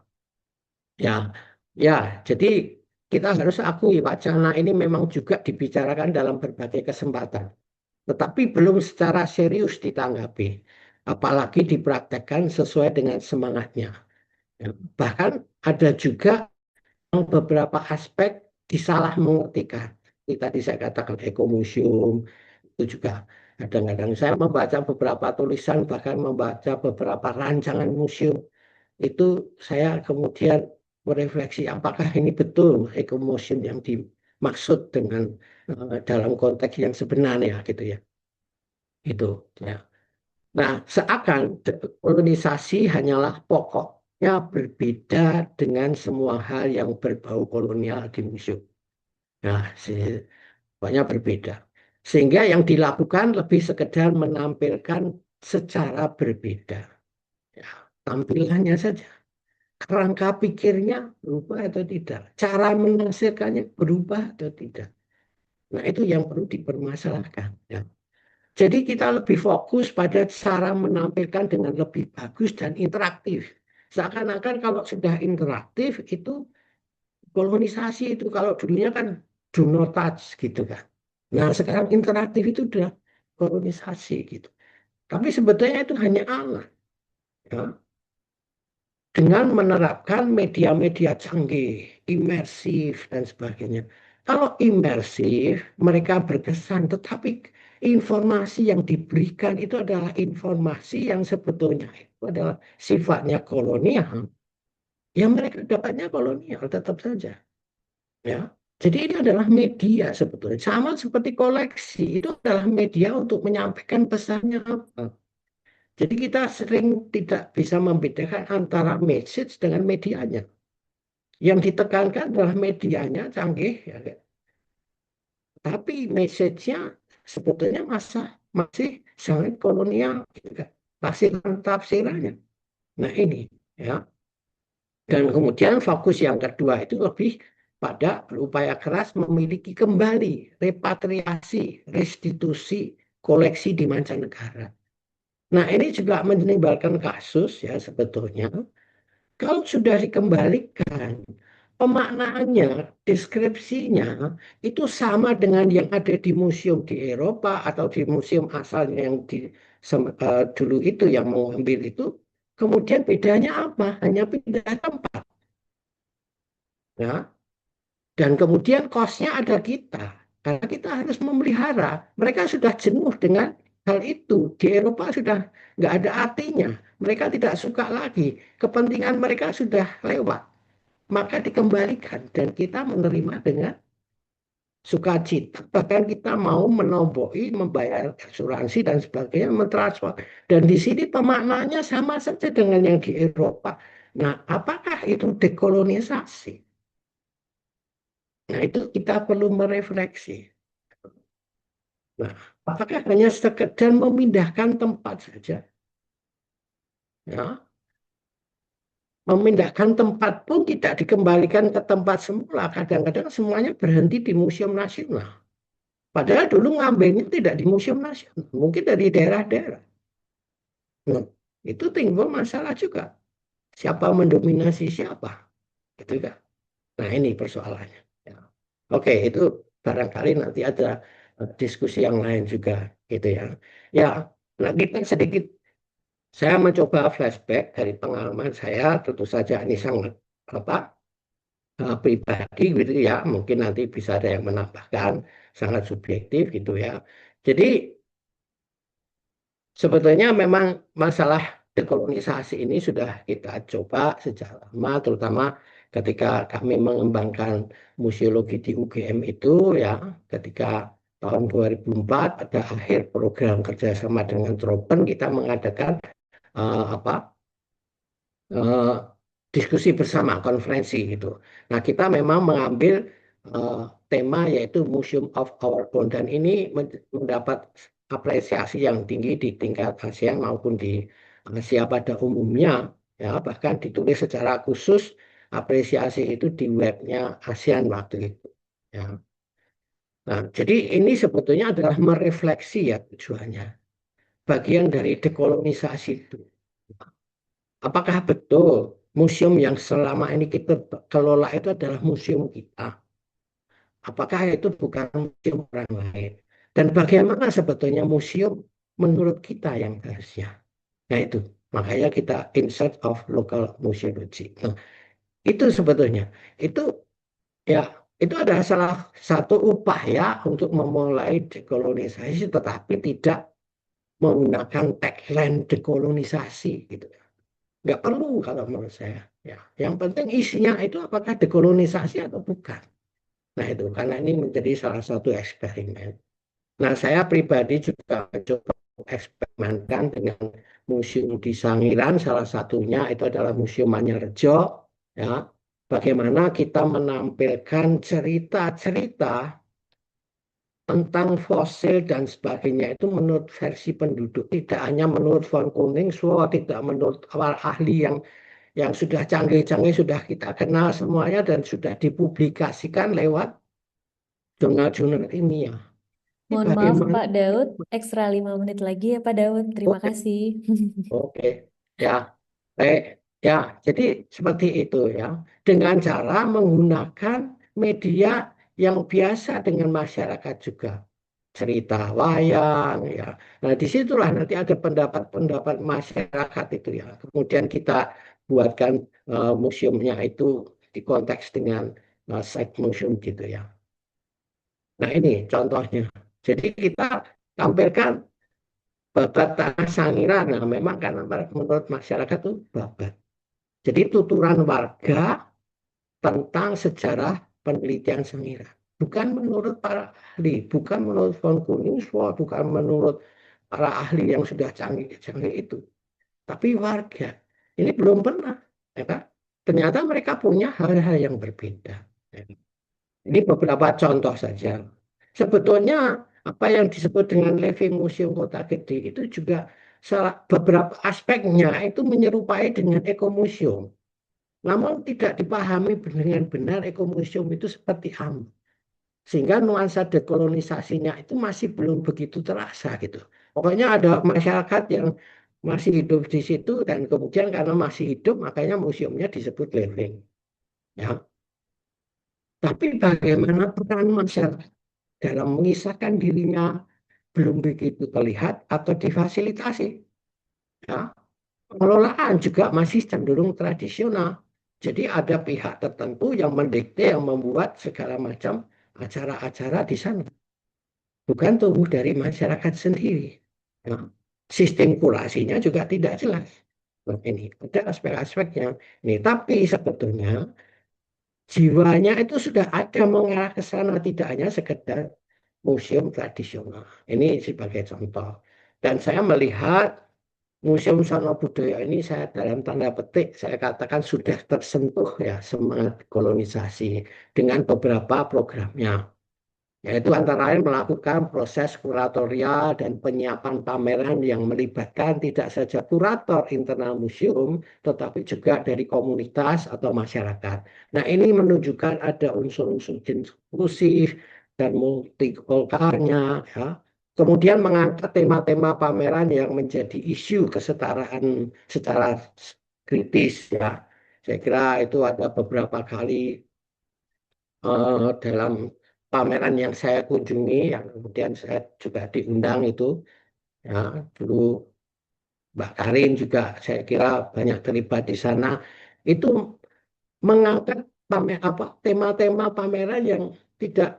Ya, ya, jadi kita harus akui wacana ini memang juga dibicarakan dalam berbagai kesempatan, tetapi belum secara serius ditanggapi, apalagi dipraktekkan sesuai dengan semangatnya. Ya, bahkan ada juga beberapa aspek disalah mengertikan. Ini tadi saya katakan ekomuseum itu juga kadang-kadang saya membaca beberapa tulisan, bahkan membaca beberapa rancangan museum itu saya kemudian merefleksi apakah ini betul ekomuseum yang dimaksud dengan dalam konteks yang sebenarnya gitu ya. Itu ya. Nah, seakan kolonisasi hanyalah pokoknya berbeda dengan semua hal yang berbau kolonial di museum. Nah, Banyak berbeda. Sehingga yang dilakukan lebih sekedar menampilkan secara berbeda. Ya, tampilannya saja. Kerangka pikirnya berubah atau tidak. Cara menafsirkannya berubah atau tidak. Nah, itu yang perlu dipermasalahkan. Ya. Jadi kita lebih fokus pada cara menampilkan dengan lebih bagus dan interaktif. Seakan-akan kalau sudah interaktif itu kolonisasi itu. Kalau dulunya kan do not touch gitu kan. Nah sekarang interaktif itu udah kolonisasi gitu. Tapi sebetulnya itu hanya alat. Ya. Dengan menerapkan media-media canggih, imersif dan sebagainya. Kalau imersif, mereka berkesan, tetapi informasi yang diberikan itu adalah informasi yang sebetulnya itu adalah sifatnya kolonial. Yang mereka dapatnya kolonial tetap saja. Ya. Jadi ini adalah media sebetulnya. Sama seperti koleksi, itu adalah media untuk menyampaikan pesannya apa. Jadi kita sering tidak bisa membedakan antara message dengan medianya. Yang ditekankan adalah medianya canggih, ya, tapi message-nya sebetulnya masih sangat kolonial, gitu kan. Tafsirannya. Nah ini, ya. Dan kemudian fokus yang kedua itu lebih pada berupaya keras memiliki kembali repatriasi, restitusi koleksi di mancanegara. Nah ini juga menimbulkan kasus ya sebetulnya. Kalau sudah dikembalikan, pemaknaannya, deskripsinya itu sama dengan yang ada di museum di Eropa atau di museum asalnya yang dulu itu yang mengambil itu. Kemudian bedanya apa? Hanya pindah tempat. Ya. Dan kemudian kosnya ada kita. Karena kita harus memelihara. Mereka sudah jenuh dengan hal itu. Di Eropa sudah nggak ada artinya. Mereka tidak suka lagi. Kepentingan mereka sudah lewat. Maka dikembalikan. Dan kita menerima dengan sukacita. Bahkan kita mau menomboi, membayar asuransi dan sebagainya, mentransfer. Dan di sini pemaknanya sama saja dengan yang di Eropa. Nah, apakah itu dekolonisasi? Nah, itu kita perlu merefleksi. Nah, apakah hanya sekedar memindahkan tempat saja? Ya, memindahkan tempat pun tidak dikembalikan ke tempat semula. Kadang-kadang semuanya berhenti di Museum Nasional. Padahal dulu ngambilnya tidak di Museum Nasional, mungkin dari daerah-daerah. Nah, itu timbul masalah juga. Siapa mendominasi siapa? Gitu kan? Nah, ini persoalannya. Ya. Oke, itu barangkali nanti ada diskusi yang lain juga gitu ya. Ya, nah kita sedikit saya mencoba flashback dari pengalaman saya, tentu saja ini sangat apa pribadi gitu ya. Mungkin nanti bisa ada yang menambahkan, sangat subjektif gitu ya. Jadi sebetulnya memang masalah dekolonisasi ini sudah kita coba sejak lama, terutama ketika kami mengembangkan museologi di UGM itu ya, ketika tahun 2004 pada akhir program kerjasama dengan Tropen kita mengadakan apa eh, diskusi bersama konferensi gitu. Nah kita memang mengambil eh, tema yaitu Museum of Our Own dan ini mendapat apresiasi yang tinggi di tingkat ASEAN maupun di Asia pada umumnya ya bahkan ditulis secara khusus apresiasi itu di webnya ASEAN waktu itu ya. Nah jadi ini sebetulnya adalah merefleksi ya tujuannya bagian dari dekolonisasi itu. Apakah betul museum yang selama ini kita kelola itu adalah museum kita? Apakah itu bukan museum orang lain? Dan bagaimana sebetulnya museum menurut kita yang harusnya? Nah itu, makanya kita insert of local museology. Nah, itu sebetulnya, itu ya, itu adalah salah satu upaya untuk memulai dekolonisasi, tetapi tidak menggunakan tagline dekolonisasi gitu. Nggak perlu kalau menurut saya. Ya, yang penting isinya itu apakah dekolonisasi atau bukan. Nah itu karena ini menjadi salah satu eksperimen. Nah saya pribadi juga mencoba eksperimenkan dengan museum di Sangiran. Salah satunya itu adalah Museum Manyarejo. Ya, bagaimana kita menampilkan cerita-cerita tentang fosil dan sebagainya itu menurut versi penduduk, tidak hanya menurut von Koningswald, tidak menurut ahli yang sudah canggih-canggih, sudah kita kenal semuanya dan sudah dipublikasikan lewat jurnal-jurnal ilmiah. Ini Mohon maaf bagaimana? Pak Daud, ekstra 5 menit lagi ya Pak Daud. Terima Oke, kasih. oke, ya, baik, ya. Jadi seperti itu ya, dengan cara menggunakan media yang biasa dengan masyarakat juga, cerita wayang ya. Nah, disitulah nanti ada pendapat-pendapat masyarakat itu ya. Kemudian kita buatkan museumnya itu di konteks dengan site museum gitu ya. Nah, ini contohnya. Jadi kita tampilkan babat tanah Sangiran. Nah, memang karena menurut masyarakat itu babat. Jadi tuturan warga tentang sejarah penelitian Sangiran. Bukan menurut para ahli, bukan menurut von Koningswald, bukan menurut para ahli yang sudah canggih-canggih itu. Tapi warga. Ini belum pernah. Ya kan? Ternyata mereka punya hal-hal yang berbeda. Ya. Ini beberapa contoh saja. Sebetulnya apa yang disebut dengan Living Museum Kota Gede itu juga beberapa aspeknya itu menyerupai dengan ekomuseum. Namun tidak dipahami dengan benar ekomuseum itu seperti apa. Sehingga nuansa dekolonisasinya itu masih belum begitu terasa gitu. Pokoknya ada masyarakat yang masih hidup di situ dan kemudian karena masih hidup makanya museumnya disebut living. Ya. Tapi bagaimana peran masyarakat dalam mengisahkan dirinya belum begitu terlihat atau difasilitasi. Ya. Pengelolaan juga masih cenderung tradisional. Jadi ada pihak tertentu yang mendikte, yang membuat segala macam acara-acara di sana. Bukan tumbuh dari masyarakat sendiri. Ya. Sistem kurasinya juga tidak jelas. Nah, ini ada aspek-aspek yang ini. Tapi sebetulnya jiwanya itu sudah ada mengarah ke sana, tidak hanya sekedar museum tradisional. Ini sebagai contoh. Dan saya melihat Museum Sono Budaya ini saya dalam tanda petik saya katakan sudah tersentuh ya semangat kolonisasi dengan beberapa programnya. Yaitu antara lain melakukan proses kuratorial dan penyiapan pameran yang melibatkan tidak saja kurator internal museum, tetapi juga dari komunitas atau masyarakat. Nah, ini menunjukkan ada unsur-unsur inklusif dan multikulturalnya, ya. Kemudian mengangkat tema-tema pameran yang menjadi isu kesetaraan secara kritis, ya. Saya kira itu ada beberapa kali dalam pameran yang saya kunjungi, yang kemudian saya juga diundang itu, ya dulu Mbak Karin juga saya kira banyak terlibat di sana, itu mengangkat tema-tema pameran yang tidak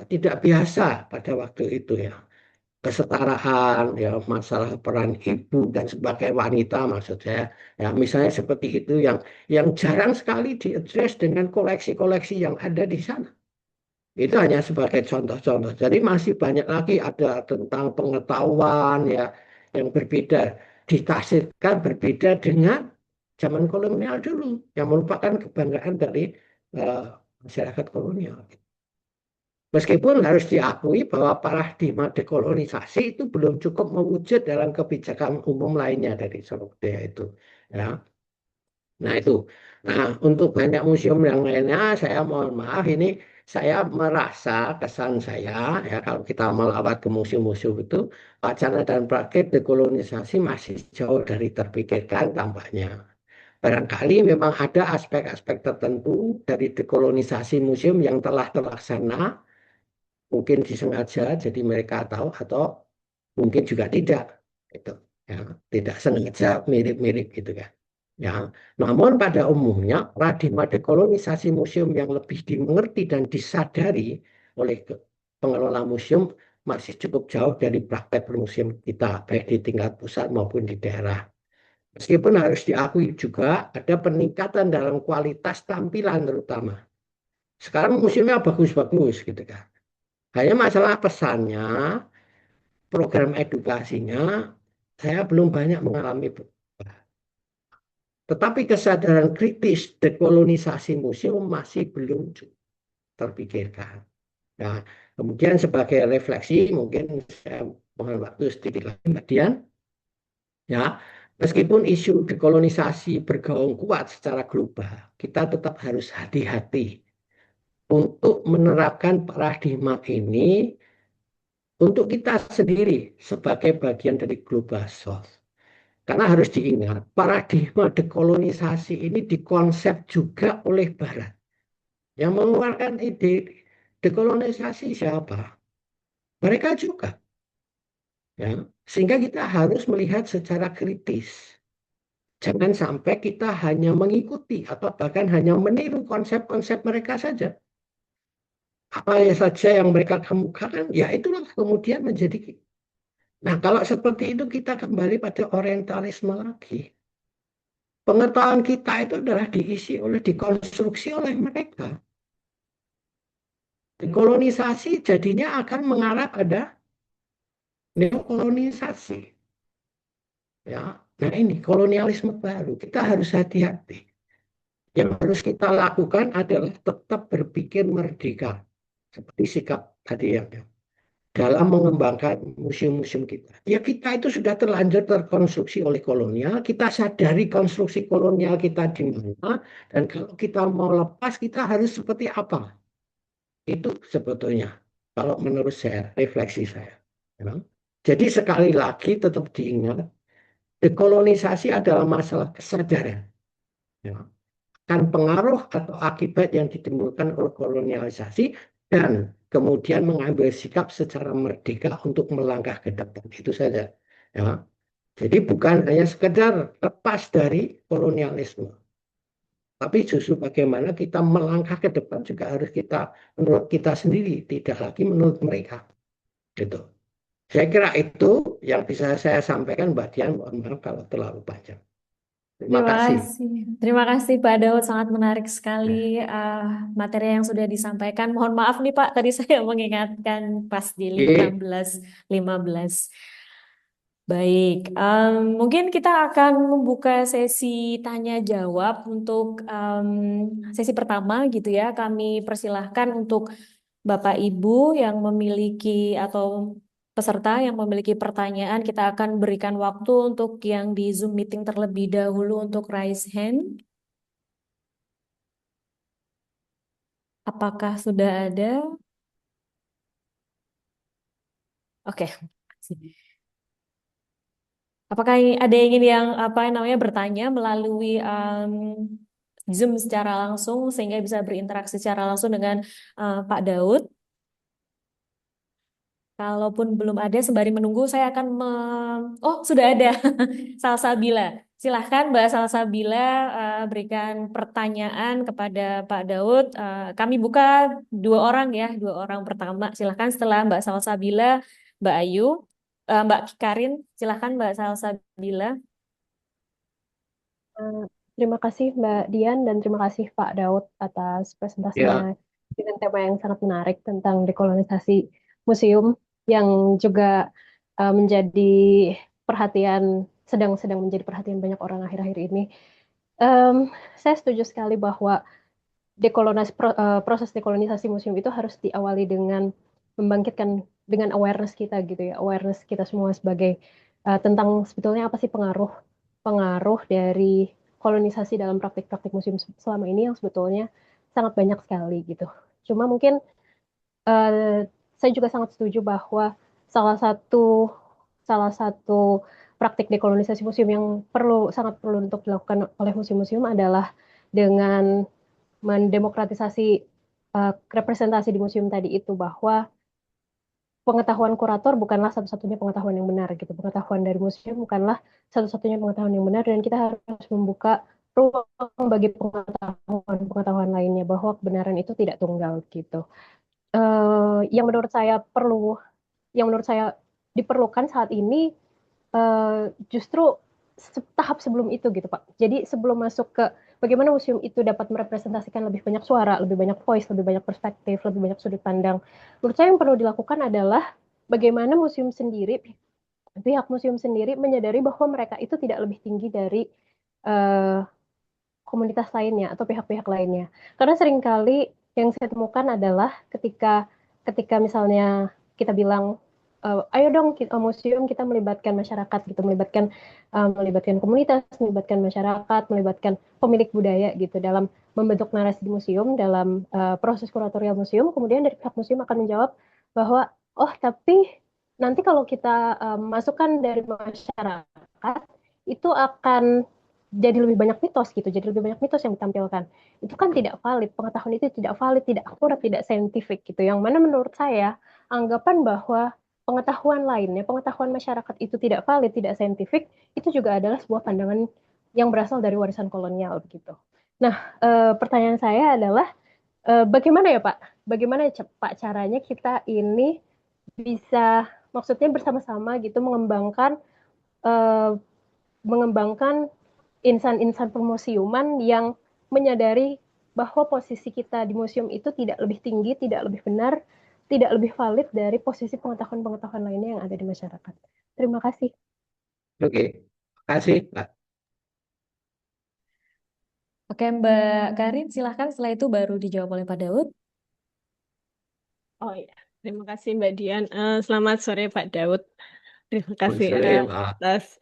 tidak biasa pada waktu itu ya. Kesetaraan, ya masalah peran ibu dan sebagai wanita maksud saya, ya misalnya seperti itu yang jarang sekali diadres dengan koleksi-koleksi yang ada di sana. Itu hanya sebagai contoh-contoh. Jadi masih banyak lagi ada tentang pengetahuan ya yang berbeda, ditafsirkan berbeda dengan zaman kolonial dulu yang merupakan kebanggaan dari uh, masyarakat kolonial. Meskipun harus diakui bahwa paradigma dekolonisasi itu belum cukup mewujud dalam kebijakan umum lainnya dari Surabaya itu. Ya. Nah itu. Nah untuk banyak museum yang lainnya saya mohon maaf ini saya merasa kesan saya ya kalau kita melawat ke museum-museum itu wacana dan praktik dekolonisasi masih jauh dari terpikirkan tampaknya. Barangkali memang ada aspek-aspek tertentu dari dekolonisasi museum yang telah terlaksana, mungkin disengaja jadi mereka tahu atau mungkin juga tidak itu ya tidak sengaja mirip-mirip gitu kan ya. Namun pada umumnya paradigma dekolonisasi museum yang lebih dimengerti dan disadari oleh pengelola museum masih cukup jauh dari praktek museum kita baik di tingkat pusat maupun di daerah. Meskipun harus diakui juga ada peningkatan dalam kualitas tampilan terutama. Sekarang museumnya bagus-bagus gitu kan. Hanya masalah pesannya, program edukasinya, saya belum banyak mengalami. Tetapi kesadaran kritis dekolonisasi museum masih belum terpikirkan. Nah, kemudian sebagai refleksi, mungkin saya mohon waktu sedikit lagi, Mbak Dian. Ya, meskipun isu dekolonisasi bergaung kuat secara global, kita tetap harus hati-hati untuk menerapkan paradigma ini untuk kita sendiri sebagai bagian dari global south. Karena harus diingat, paradigma dekolonisasi ini dikonsep juga oleh Barat. Yang mengeluarkan ide dekolonisasi siapa? Mereka juga. Ya. Sehingga kita harus melihat secara kritis. Jangan sampai kita hanya mengikuti atau bahkan hanya meniru konsep-konsep mereka saja. Apa saja yang mereka kemukakan, ya itulah kemudian menjadi. Nah, kalau seperti itu kita kembali pada orientalisme lagi. Pengetahuan kita itu adalah diisi oleh, dikonstruksi oleh mereka. Dekolonisasi jadinya akan mengarah pada neokolonisasi. Ya, nah ini kolonialisme baru. Kita harus hati-hati. Yang harus kita lakukan adalah tetap berpikir merdeka. Seperti sikap tadi yang dalam mengembangkan museum-museum kita. Ya kita itu sudah terlanjur terkonstruksi oleh kolonial, kita sadari konstruksi kolonial kita di mana, dan kalau kita mau lepas, kita harus seperti apa. Itu sebetulnya, kalau menurut saya, refleksi saya. Ya. Jadi sekali lagi tetap diingat, dekolonisasi adalah masalah kesadaran. Ya. Kan pengaruh atau akibat yang ditimbulkan oleh kolonialisasi dan kemudian mengambil sikap secara merdeka untuk melangkah ke depan. Itu saja. Ya. Jadi bukan hanya sekedar lepas dari kolonialisme, tapi justru bagaimana kita melangkah ke depan juga harus kita menurut kita sendiri, tidak lagi menurut mereka. Gitu. Saya kira itu yang bisa saya sampaikan, Mbak Dian. Mohon maaf kalau terlalu panjang. Terima Terima kasih. kasih. Terima kasih Pak Daud, sangat menarik sekali Nah, uh, materi yang sudah disampaikan. Mohon maaf nih Pak, tadi saya mengingatkan pas di oke. 16.15. Baik, mungkin kita akan membuka sesi tanya jawab untuk sesi pertama gitu ya. Kami persilahkan untuk Bapak Ibu yang memiliki atau peserta yang memiliki pertanyaan, kita akan berikan waktu untuk yang di Zoom meeting terlebih dahulu untuk raise hand. Apakah sudah ada? Oke. Apakah ada yang ingin yang apa namanya bertanya melalui Zoom secara langsung sehingga bisa berinteraksi secara langsung dengan Pak Daud? Kalaupun belum ada, sembari menunggu, saya akan Oh, sudah ada. Salsabila. Silahkan Mbak Salsabila berikan pertanyaan kepada Pak Daud. Kami buka dua orang ya, dua orang pertama. Silahkan setelah Mbak Salsabila, Mbak Ayu, Mbak Karin. Silahkan Mbak Salsabila. Eh, Terima kasih Mbak Dian dan terima kasih Pak Daud atas presentasinya Ya, dengan tema yang sangat menarik tentang dekolonisasi museum yang juga menjadi perhatian sedang menjadi perhatian banyak orang akhir-akhir ini. Em, saya setuju sekali bahwa proses dekolonisasi museum itu harus diawali dengan membangkitkan dengan awareness kita gitu ya, awareness kita semua sebagai tentang sebetulnya apa sih pengaruh pengaruh dari kolonisasi dalam praktik-praktik museum selama ini yang sebetulnya sangat banyak sekali gitu. Cuma mungkin eh, saya juga sangat setuju bahwa salah satu salah satu praktik dekolonisasi museum yang sangat perlu untuk dilakukan oleh museum-museum adalah dengan mendemokratisasi representasi di museum tadi itu bahwa pengetahuan kurator bukanlah satu-satunya pengetahuan yang benar gitu. Pengetahuan dari museum bukanlah satu-satunya pengetahuan yang benar dan kita harus membuka ruang bagi pengetahuan lainnya bahwa kebenaran itu tidak tunggal gitu. Yang menurut saya yang menurut saya diperlukan saat ini justru tahap sebelum itu gitu Pak. Jadi sebelum masuk ke bagaimana museum itu dapat merepresentasikan lebih banyak suara, lebih banyak voice, lebih banyak perspektif, lebih banyak sudut pandang. Menurut saya yang perlu dilakukan adalah bagaimana museum sendiri, pihak museum sendiri menyadari bahwa mereka itu tidak lebih tinggi dari uh, komunitas lainnya atau pihak-pihak lainnya. Karena seringkali yang saya temukan adalah ketika ketika misalnya kita bilang ayo dong museum kita melibatkan masyarakat gitu, melibatkan komunitas, melibatkan masyarakat, melibatkan pemilik budaya gitu dalam membentuk narasi di museum, dalam proses kuratorial museum. Kemudian dari pihak museum akan menjawab bahwa oh tapi nanti kalau kita masukkan dari masyarakat itu akan jadi lebih banyak mitos gitu, jadi lebih banyak mitos yang ditampilkan. Itu kan tidak valid, pengetahuan itu tidak valid, tidak akurat, tidak saintifik gitu. Yang mana menurut saya anggapan bahwa pengetahuan lainnya, pengetahuan masyarakat itu tidak valid, tidak saintifik, itu juga adalah sebuah pandangan yang berasal dari warisan kolonial begitu. Nah, pertanyaan saya adalah bagaimana ya Pak? Bagaimana Pak caranya kita ini bisa maksudnya bersama-sama gitu eh, mengembangkan insan-insan permusiuman yang menyadari bahwa posisi kita di museum itu tidak lebih tinggi, tidak lebih benar, tidak lebih valid dari posisi pengetahuan-pengetahuan lainnya yang ada di masyarakat. Terima kasih. Oke, kasih Pak. Oke, Mbak Karin, silahkan. Setelah itu baru dijawab oleh Pak Daud. Oh iya, terima kasih Mbak Dian. Selamat sore Pak Daud. Terima kasih Sore, Pak. atas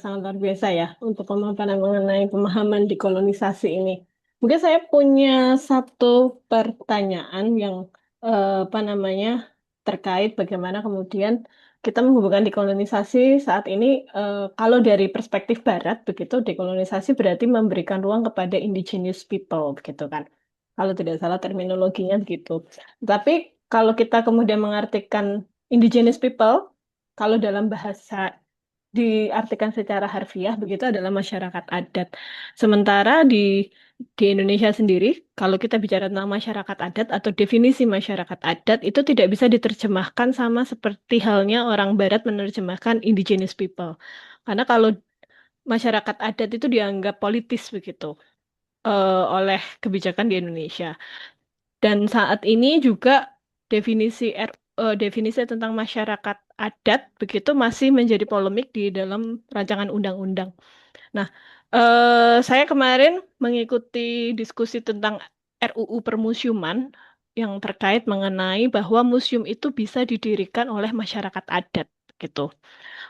sangat luar biasa ya untuk pemaparan mengenai pemahaman dekolonisasi ini. Mungkin saya punya satu pertanyaan yang apa namanya terkait bagaimana kemudian kita menghubungkan dekolonisasi saat ini. Kalau dari perspektif Barat begitu, dekolonisasi berarti memberikan ruang kepada indigenous people begitu kan. Kalau tidak salah terminologinya begitu. Tapi kalau kita kemudian mengartikan indigenous people, kalau dalam bahasa diartikan secara harfiah begitu adalah masyarakat adat. Sementara di Indonesia sendiri, kalau kita bicara tentang masyarakat adat atau definisi masyarakat adat itu tidak bisa diterjemahkan sama seperti halnya orang Barat menerjemahkan indigenous people. Karena kalau masyarakat adat itu dianggap politis begitu oleh kebijakan di Indonesia. Dan saat ini juga definisi tentang masyarakat adat begitu masih menjadi polemik di dalam rancangan undang-undang. Nah, saya kemarin mengikuti diskusi tentang RUU Permusiuman yang terkait mengenai bahwa museum itu bisa didirikan oleh masyarakat adat gitu.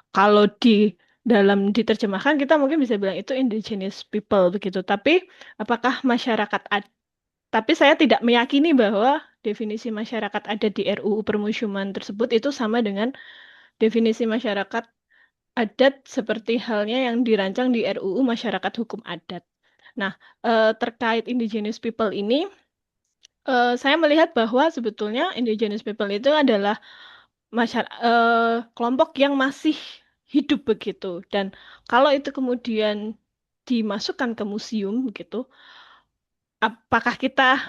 Kalau di dalam diterjemahkan kita mungkin bisa bilang itu indigenous people begitu. Tapi apakah masyarakat adat? Tapi saya tidak meyakini bahwa definisi masyarakat adat di RUU Permusiuman tersebut itu sama dengan definisi masyarakat adat seperti halnya yang dirancang di RUU Masyarakat Hukum Adat. Nah, terkait indigenous people ini, saya melihat bahwa sebetulnya indigenous people itu adalah kelompok yang masih hidup begitu. Dan kalau itu kemudian dimasukkan ke museum begitu, apakah kita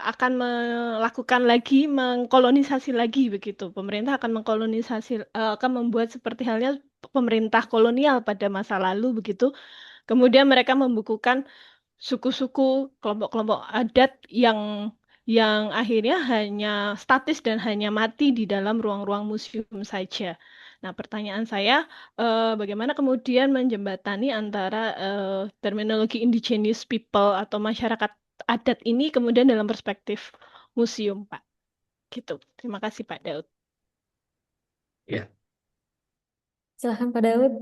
akan melakukan lagi, mengkolonisasi lagi begitu. Pemerintah akan mengkolonisasi, akan membuat seperti halnya pemerintah kolonial pada masa lalu begitu. Kemudian mereka membukukan suku-suku, kelompok-kelompok adat yang akhirnya hanya statis dan hanya mati di dalam ruang-ruang museum saja. Nah, pertanyaan saya, bagaimana kemudian menjembatani antara terminologi indigenous people atau masyarakat adat ini kemudian dalam perspektif museum, Pak? Gitu. Terima kasih, Pak Daud. Ya, Silahkan Pak Daud.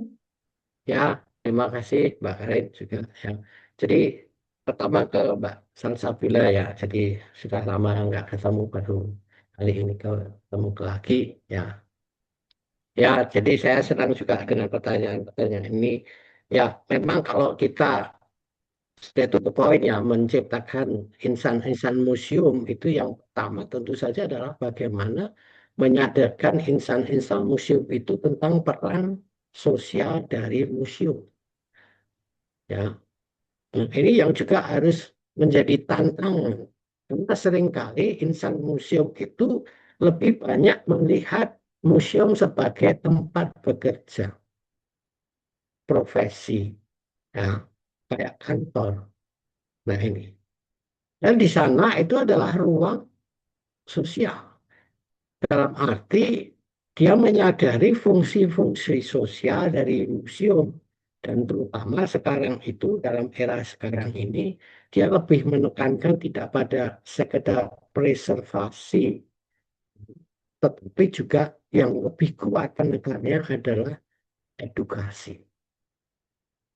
ya, terima kasih Mbak Karin juga. Ya. Jadi pertama ke Mbak Salsabila ya. Jadi sudah lama nggak ketemu, baru kali ini ketemu lagi. Ya, ya. Jadi saya senang juga dengan pertanyaan-pertanyaan ini. Ya, memang kalau kita straight to the point ya menciptakan insan-insan museum itu yang pertama tentu saja adalah bagaimana menyadarkan insan-insan museum itu tentang peran sosial dari museum. Ya, nah, ini yang juga harus menjadi tantangan. Karena seringkali insan museum itu lebih banyak melihat museum sebagai tempat bekerja, profesi, ya, kayak kantor. Nah ini. Dan di sana itu adalah ruang sosial. Dalam arti dia menyadari fungsi-fungsi sosial dari museum. Dan terutama sekarang itu, dalam era sekarang ini, dia lebih menekankan tidak pada sekedar preservasi, tetapi juga yang lebih kuat penekannya adalah edukasi.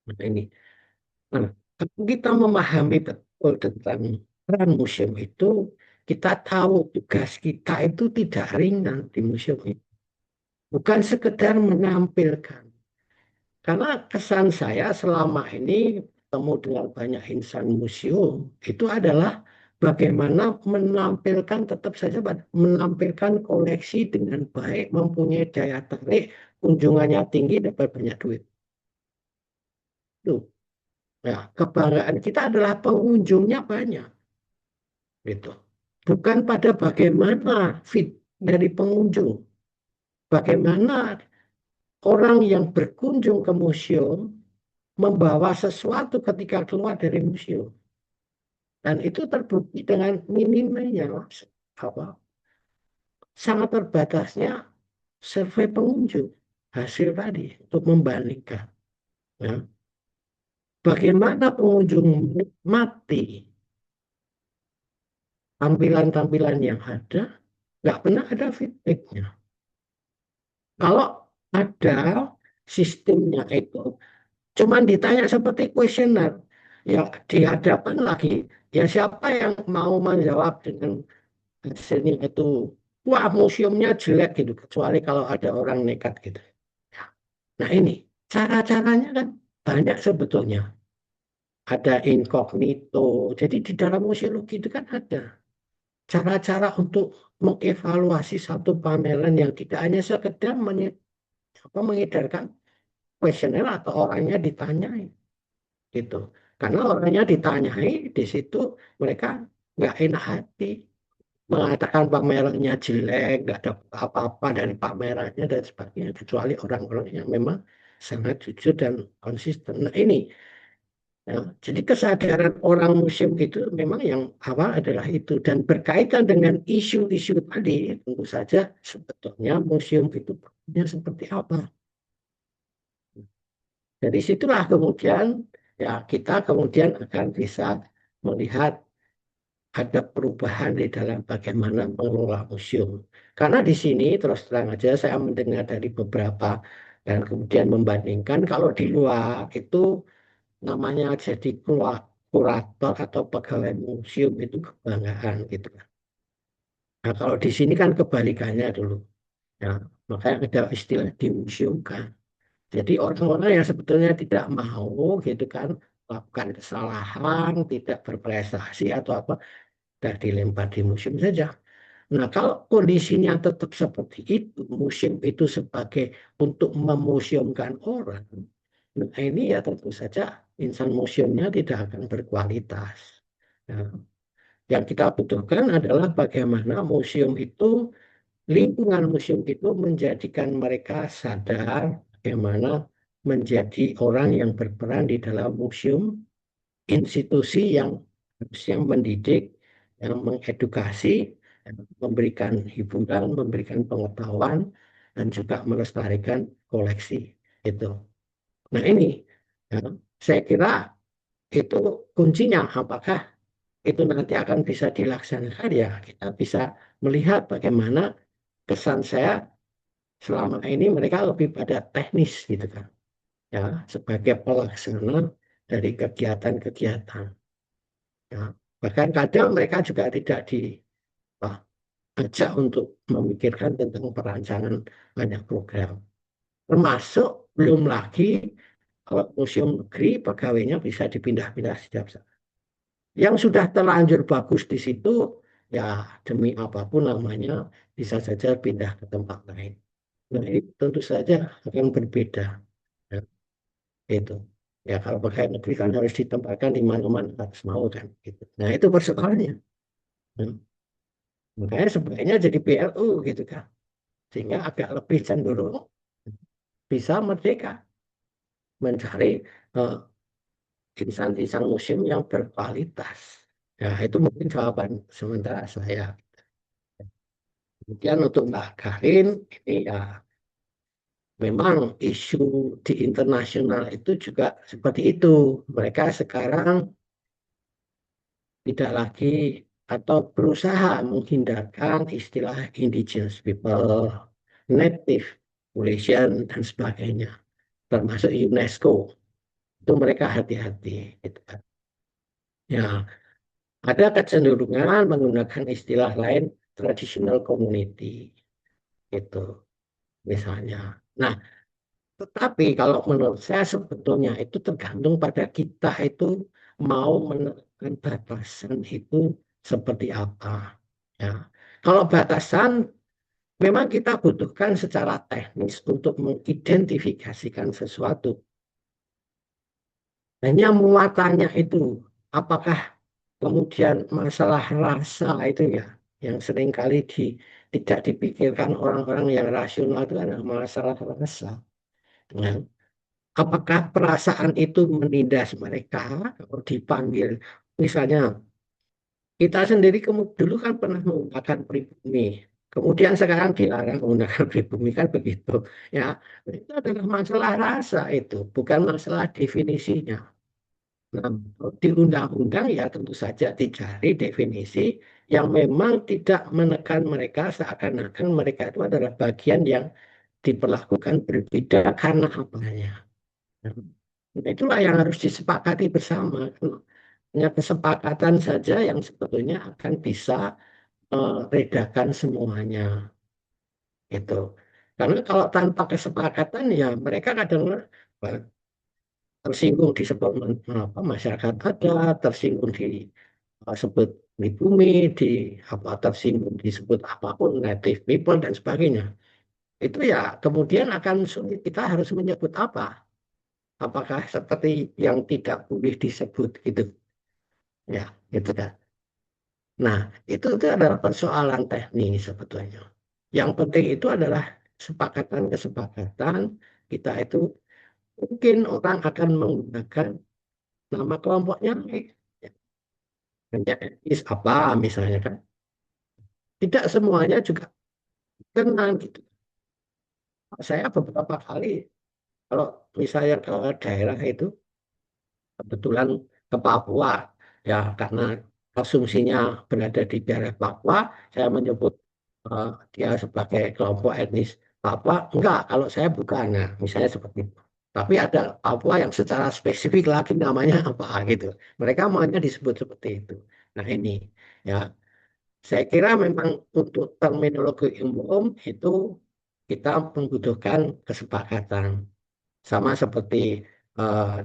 Nah, ini. Nah, kalau kita memahami betul tentang peran museum itu, kita tahu tugas kita itu tidak ringan di museum itu. Bukan sekedar menampilkan. Karena kesan saya selama ini bertemu dengan banyak insan museum, itu adalah bagaimana menampilkan, tetap saja menampilkan koleksi dengan baik, mempunyai daya tarik, kunjungannya tinggi, dapat banyak duit. Tuh. Ya, kebanggaan kita adalah pengunjungnya banyak. Gitu. Bukan pada bagaimana fit dari pengunjung. Bagaimana orang yang berkunjung ke museum membawa sesuatu ketika keluar dari museum. Dan itu terbukti dengan minimnya sangat terbatasnya survei pengunjung hasil tadi untuk membandingkan. Ya. Bagaimana pengunjung menikmati tampilan-tampilan yang ada, nggak pernah ada feedbacknya. Kalau ada sistemnya itu, cuman ditanya seperti kuesioner, ya dihadapkan lagi, ya siapa yang mau menjawab dengan hasilnya itu, wah museumnya jelek gitu, kecuali kalau ada orang nekat gitu. Nah ini, cara-caranya kan banyak sebetulnya. Ada incognito, jadi di dalam museologi itu kan ada cara-cara untuk mengevaluasi satu pameran yang tidak hanya sekedar mengedarkan kuesioner atau orangnya ditanyai gitu. Karena orangnya ditanyai di situ mereka nggak enak hati mengatakan pamerannya jelek, nggak ada apa-apa dari pamerannya dan sebagainya, kecuali orang-orang yang memang sangat jujur dan konsisten. Nah ini, ya, jadi kesadaran orang museum itu memang yang awal adalah itu, dan berkaitan dengan isu-isu tadi, tentu saja sebetulnya museum itu punya seperti apa. Dari situlah kemudian ya kita kemudian akan bisa melihat ada perubahan di dalam bagaimana mengelola museum. Karena di sini terus terang aja saya mendengar dari beberapa dan kemudian membandingkan kalau di luar itu namanya jadi kurator atau pegawai museum itu kebanggaan gitu. Nah kalau di sini kan kebalikannya dulu. Ya, makanya ada istilah dimuseumkan. Jadi orang-orang yang sebetulnya tidak mau gitu kan melakukan kesalahan, tidak berprestasi atau apa, sudah dilempar di museum saja. Nah, kalau kondisinya tetap seperti itu, museum itu sebagai untuk memuseumkan orang, nah ini ya tentu saja insan museumnya tidak akan berkualitas. Nah, yang kita butuhkan adalah bagaimana museum itu, lingkungan museum itu menjadikan mereka sadar bagaimana menjadi orang yang berperan di dalam museum, institusi yang harusnya mendidik, yang mengedukasi, memberikan hiburan, memberikan pengetahuan, dan juga melestarikan koleksi itu. Nah ini, ya, saya kira itu kuncinya. Apakah itu nanti akan bisa dilaksanakan ya? Kita bisa melihat bagaimana kesan saya selama ini mereka lebih pada teknis gitu kan, ya sebagai pelaksana dari kegiatan-kegiatan. Ya. Bahkan kadang mereka juga tidak diajak untuk memikirkan tentang perancangan banyak program. Termasuk belum lagi kalau museum negeri pegawainya bisa dipindah-pindah setiap saat. Yang sudah terlanjur bagus di situ, ya demi apapun namanya bisa saja pindah ke tempat lain. Nah, itu tentu saja akan berbeda. Ya, itu. Ya kalau pegawai negeri kan harus ditempatkan di mana-mana harus mau kan. Gitu. Nah itu persoalannya. Hmm. Makanya sebaiknya jadi PLU gitu kan. Sehingga agak lebih cenderung bisa merdeka mencari uh, insan-insan museum yang berkualitas. Ya, itu mungkin jawaban sementara saya. Kemudian untuk Mbak Karin, ini ya memang isu di internasional itu juga seperti itu. Mereka sekarang tidak lagi atau berusaha menghindarkan istilah indigenous people, native population, dan sebagainya, termasuk UNESCO. Itu mereka hati-hati. Gitu kan. Ya, ada kecenderungan menggunakan istilah lain, traditional community, itu misalnya. Nah, tetapi kalau menurut saya sebetulnya itu tergantung pada kita itu mau menekan batasan itu seperti apa. Ya. Kalau batasan memang kita butuhkan secara teknis untuk mengidentifikasikan sesuatu. Hanya muatannya itu, apakah kemudian masalah rasa itu ya, yang seringkali tidak dipikirkan orang-orang yang rasional itu adalah masalah rasa. Ya. Apakah perasaan itu menindas mereka kalau dipanggil? Misalnya, kita sendiri dulu kan pernah menggunakan pribumi. Kemudian sekarang dilarang menggunakan pribumi kan begitu. Ya, itu adalah masalah rasa itu, bukan masalah definisinya. Nah, di undang-undang ya tentu saja dicari definisi yang memang tidak menekan mereka seakan-akan mereka itu adalah bagian yang diperlakukan berbeda karena apanya. Nah, itulah yang harus disepakati bersama. Hanya kesepakatan saja yang sebetulnya akan bisa meredakan semuanya. Itu. Karena kalau tanpa kesepakatan ya mereka kadang tersinggung disebut masyarakat adat, tersinggung disebut pribumi, tersinggung disebut apapun native people dan sebagainya. Itu ya kemudian akan sulit, kita harus menyebut apa? Apakah seperti yang tidak boleh disebut gitu? Ya, gitu kan. Nah, itu adalah persoalan teknis sebetulnya. Yang penting itu adalah kesepakatan-kesepakatan kita itu mungkin orang akan menggunakan nama kelompoknya etnis apa misalnya kan. Tidak semuanya juga kenal gitu. Saya beberapa kali kalau misalnya ke daerah itu kebetulan ke Papua ya karena asumsinya berada di daerah Papua, saya menyebut dia sebagai kelompok etnis Papua. Enggak, kalau saya bukan. Nah, misalnya seperti itu. Tapi ada Papua yang secara spesifik lagi namanya apa gitu. Mereka maunya disebut seperti itu. Nah ini ya, saya kira memang untuk terminologi umum itu kita membutuhkan kesepakatan. Sama seperti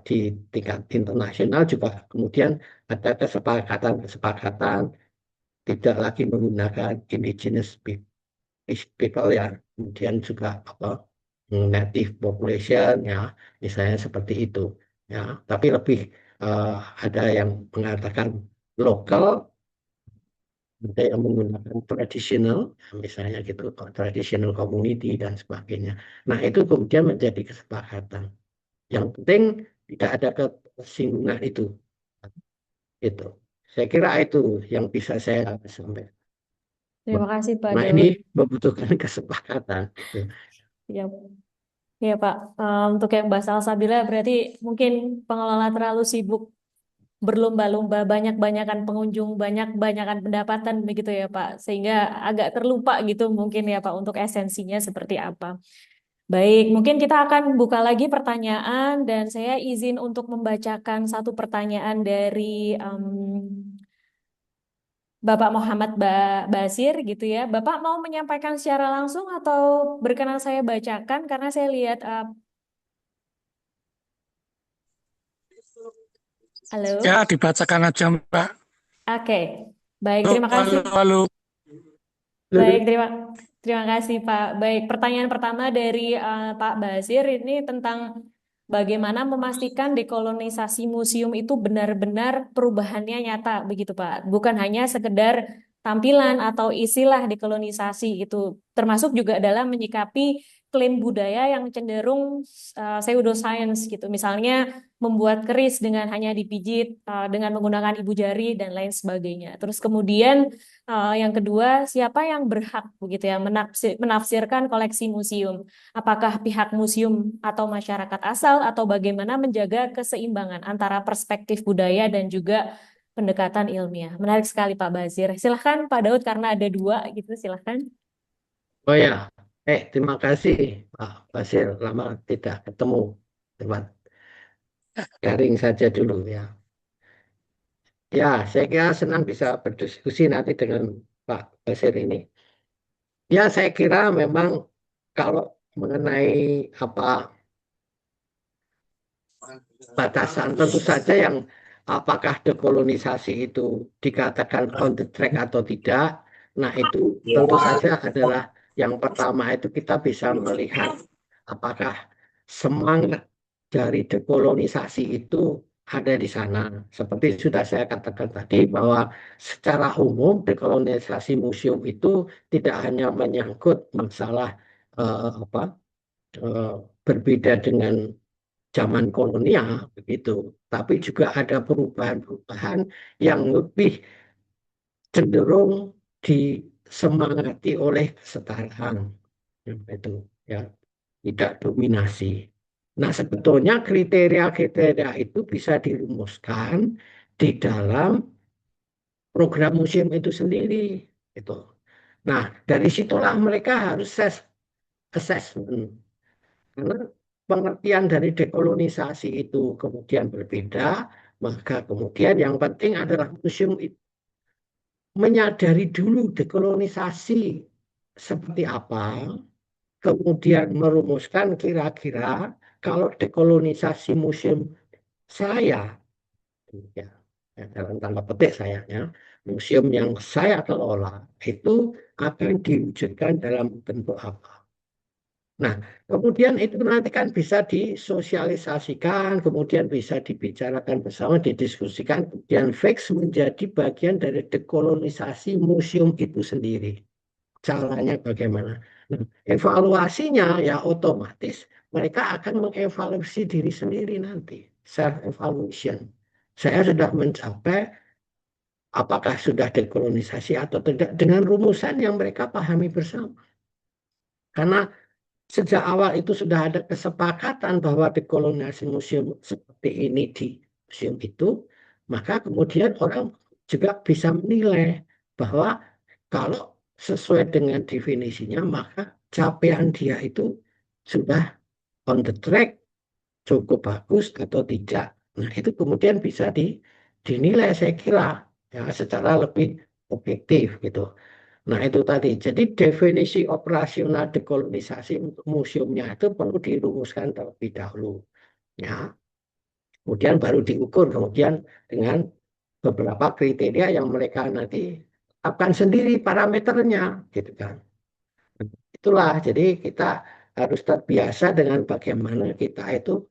di tingkat internasional juga kemudian ada kesepakatan-kesepakatan tidak lagi menggunakan indigenous people ya, kemudian juga apa native population ya, misalnya seperti itu ya. Tapi lebih eh, ada yang mengatakan lokal, ada yang menggunakan traditional, misalnya gitu, traditional community dan sebagainya. Nah itu kemudian menjadi kesepakatan. Yang penting tidak ada kesinggungan itu. Itu. Saya kira itu yang bisa saya sampaikan. Terima kasih Pak Nah, ini Daud. membutuhkan kesepakatan. Gitu. Ya, ya Pak. Untuk yang Mbak Salsabila berarti mungkin pengelola terlalu sibuk berlomba-lomba, banyak-banyakan pengunjung, banyak-banyakan pendapatan begitu ya Pak. Sehingga agak terlupa gitu mungkin ya Pak untuk esensinya seperti apa. Baik, mungkin kita akan buka lagi pertanyaan dan saya izin untuk membacakan satu pertanyaan dari Bapak Muhammad Basir gitu ya. Bapak mau menyampaikan secara langsung atau berkenan saya bacakan karena saya lihat Ya, halo. dibacakan aja, Mbak. Oke. Baik, Halo, terima kasih. halo, halo. Baik, terima kasih Pak. Baik, pertanyaan pertama dari Pak Basir ini tentang bagaimana memastikan dekolonisasi museum itu benar-benar perubahannya nyata begitu Pak. Bukan hanya sekedar tampilan atau istilah dekolonisasi itu, termasuk juga dalam menyikapi klaim budaya yang cenderung pseudoscience gitu. Misalnya membuat keris dengan hanya dipijit dengan menggunakan ibu jari dan lain sebagainya. Terus kemudian yang kedua, siapa yang berhak begitu ya menafsirkan koleksi museum? Apakah pihak museum atau masyarakat asal atau bagaimana menjaga keseimbangan antara perspektif budaya dan juga pendekatan ilmiah? Menarik sekali Pak Bazir. Silahkan Pak Daud karena ada dua gitu, silahkan. Oh ya, terima kasih Pak Basir, lama tidak ketemu, lewat daring saja dulu ya. Ya, saya kira senang bisa berdiskusi nanti dengan Pak Basir ini. Ya, saya kira memang kalau mengenai apa batasan, tentu saja yang apakah dekolonisasi itu dikatakan on the track atau tidak. Nah, itu tentu saja adalah yang pertama itu kita bisa melihat apakah semangat dari dekolonisasi itu ada di sana. Seperti sudah saya katakan tadi bahwa secara umum dekolonisasi museum itu tidak hanya menyangkut masalah apa berbeda dengan zaman kolonial begitu, tapi juga ada perubahan-perubahan yang lebih cenderung disemangati oleh kesetaraan itu ya, tidak dominasi. Nah, sebetulnya kriteria-kriteria itu bisa dirumuskan di dalam program museum itu sendiri itu. Nah, dari situlah mereka harus assessment. Karena pengertian dari dekolonisasi itu kemudian berbeda, maka kemudian yang penting adalah museum itu menyadari dulu dekolonisasi seperti apa, kemudian merumuskan kira-kira kalau dekolonisasi museum saya, ya, dalam tanda petik saya, ya, museum yang saya kelola itu akan diwujudkan dalam bentuk apa. Nah, kemudian itu nanti kan bisa disosialisasikan, kemudian bisa dibicarakan bersama, didiskusikan, kemudian fix menjadi bagian dari dekolonisasi museum itu sendiri. Caranya bagaimana? Nah, evaluasinya ya otomatis mereka akan mengevaluasi diri sendiri nanti, self evaluation. Saya sudah mencapai apakah sudah dekolonisasi atau tidak dengan rumusan yang mereka pahami bersama. Karena sejak awal itu sudah ada kesepakatan bahwa dekolonisasi museum seperti ini di museum itu, maka kemudian orang juga bisa menilai bahwa kalau sesuai dengan definisinya, maka capaian dia itu sudah on the track, cukup bagus atau tidak. Nah, itu kemudian bisa dinilai saya kira ya secara lebih objektif gitu. Nah, itu tadi. Jadi definisi operasional dekolonisasi untuk museumnya itu perlu dirumuskan terlebih dahulu. Ya. Kemudian baru diukur kemudian dengan beberapa kriteria yang mereka nanti tetapkan sendiri parameternya, gitu kan. Itulah, jadi kita harus terbiasa dengan bagaimana kita itu,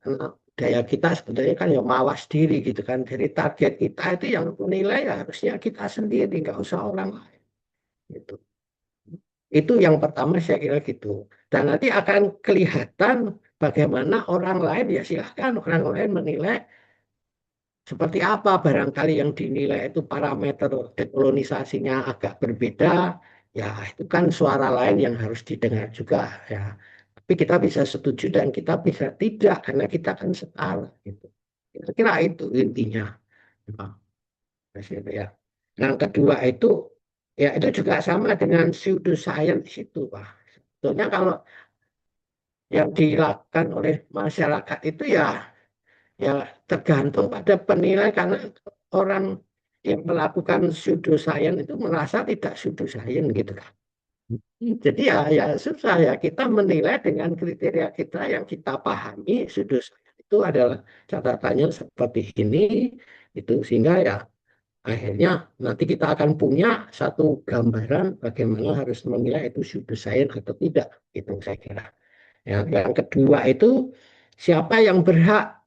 daya kita sebetulnya kan ya mawas diri gitu kan. Jadi target kita itu yang menilai harusnya kita sendiri, nggak usah orang lain. Gitu. Itu yang pertama saya kira gitu. Dan nanti akan kelihatan bagaimana orang lain, ya silahkan orang lain menilai seperti apa. Barangkali yang dinilai itu parameter dekolonisasinya agak berbeda, ya itu kan suara lain yang harus didengar juga ya. Tapi kita bisa setuju dan kita bisa tidak karena kita kan setara gitu. Kira-kira itu intinya. Ya. Yang kedua itu ya itu juga sama dengan pseudoscience itu, Pak. Sebetulnya kalau yang dilakukan oleh masyarakat itu ya tergantung pada penilaian karena orang yang melakukan pseudoscience itu merasa tidak pseudoscience gitu kan. Jadi ya susah ya kita menilai dengan kriteria kita yang kita pahami pseudoscience itu adalah catatannya seperti ini itu sehingga ya akhirnya nanti kita akan punya satu gambaran bagaimana harus menilai itu pseudoscience atau tidak itu saya kira. Ya, yang kedua itu siapa yang berhak.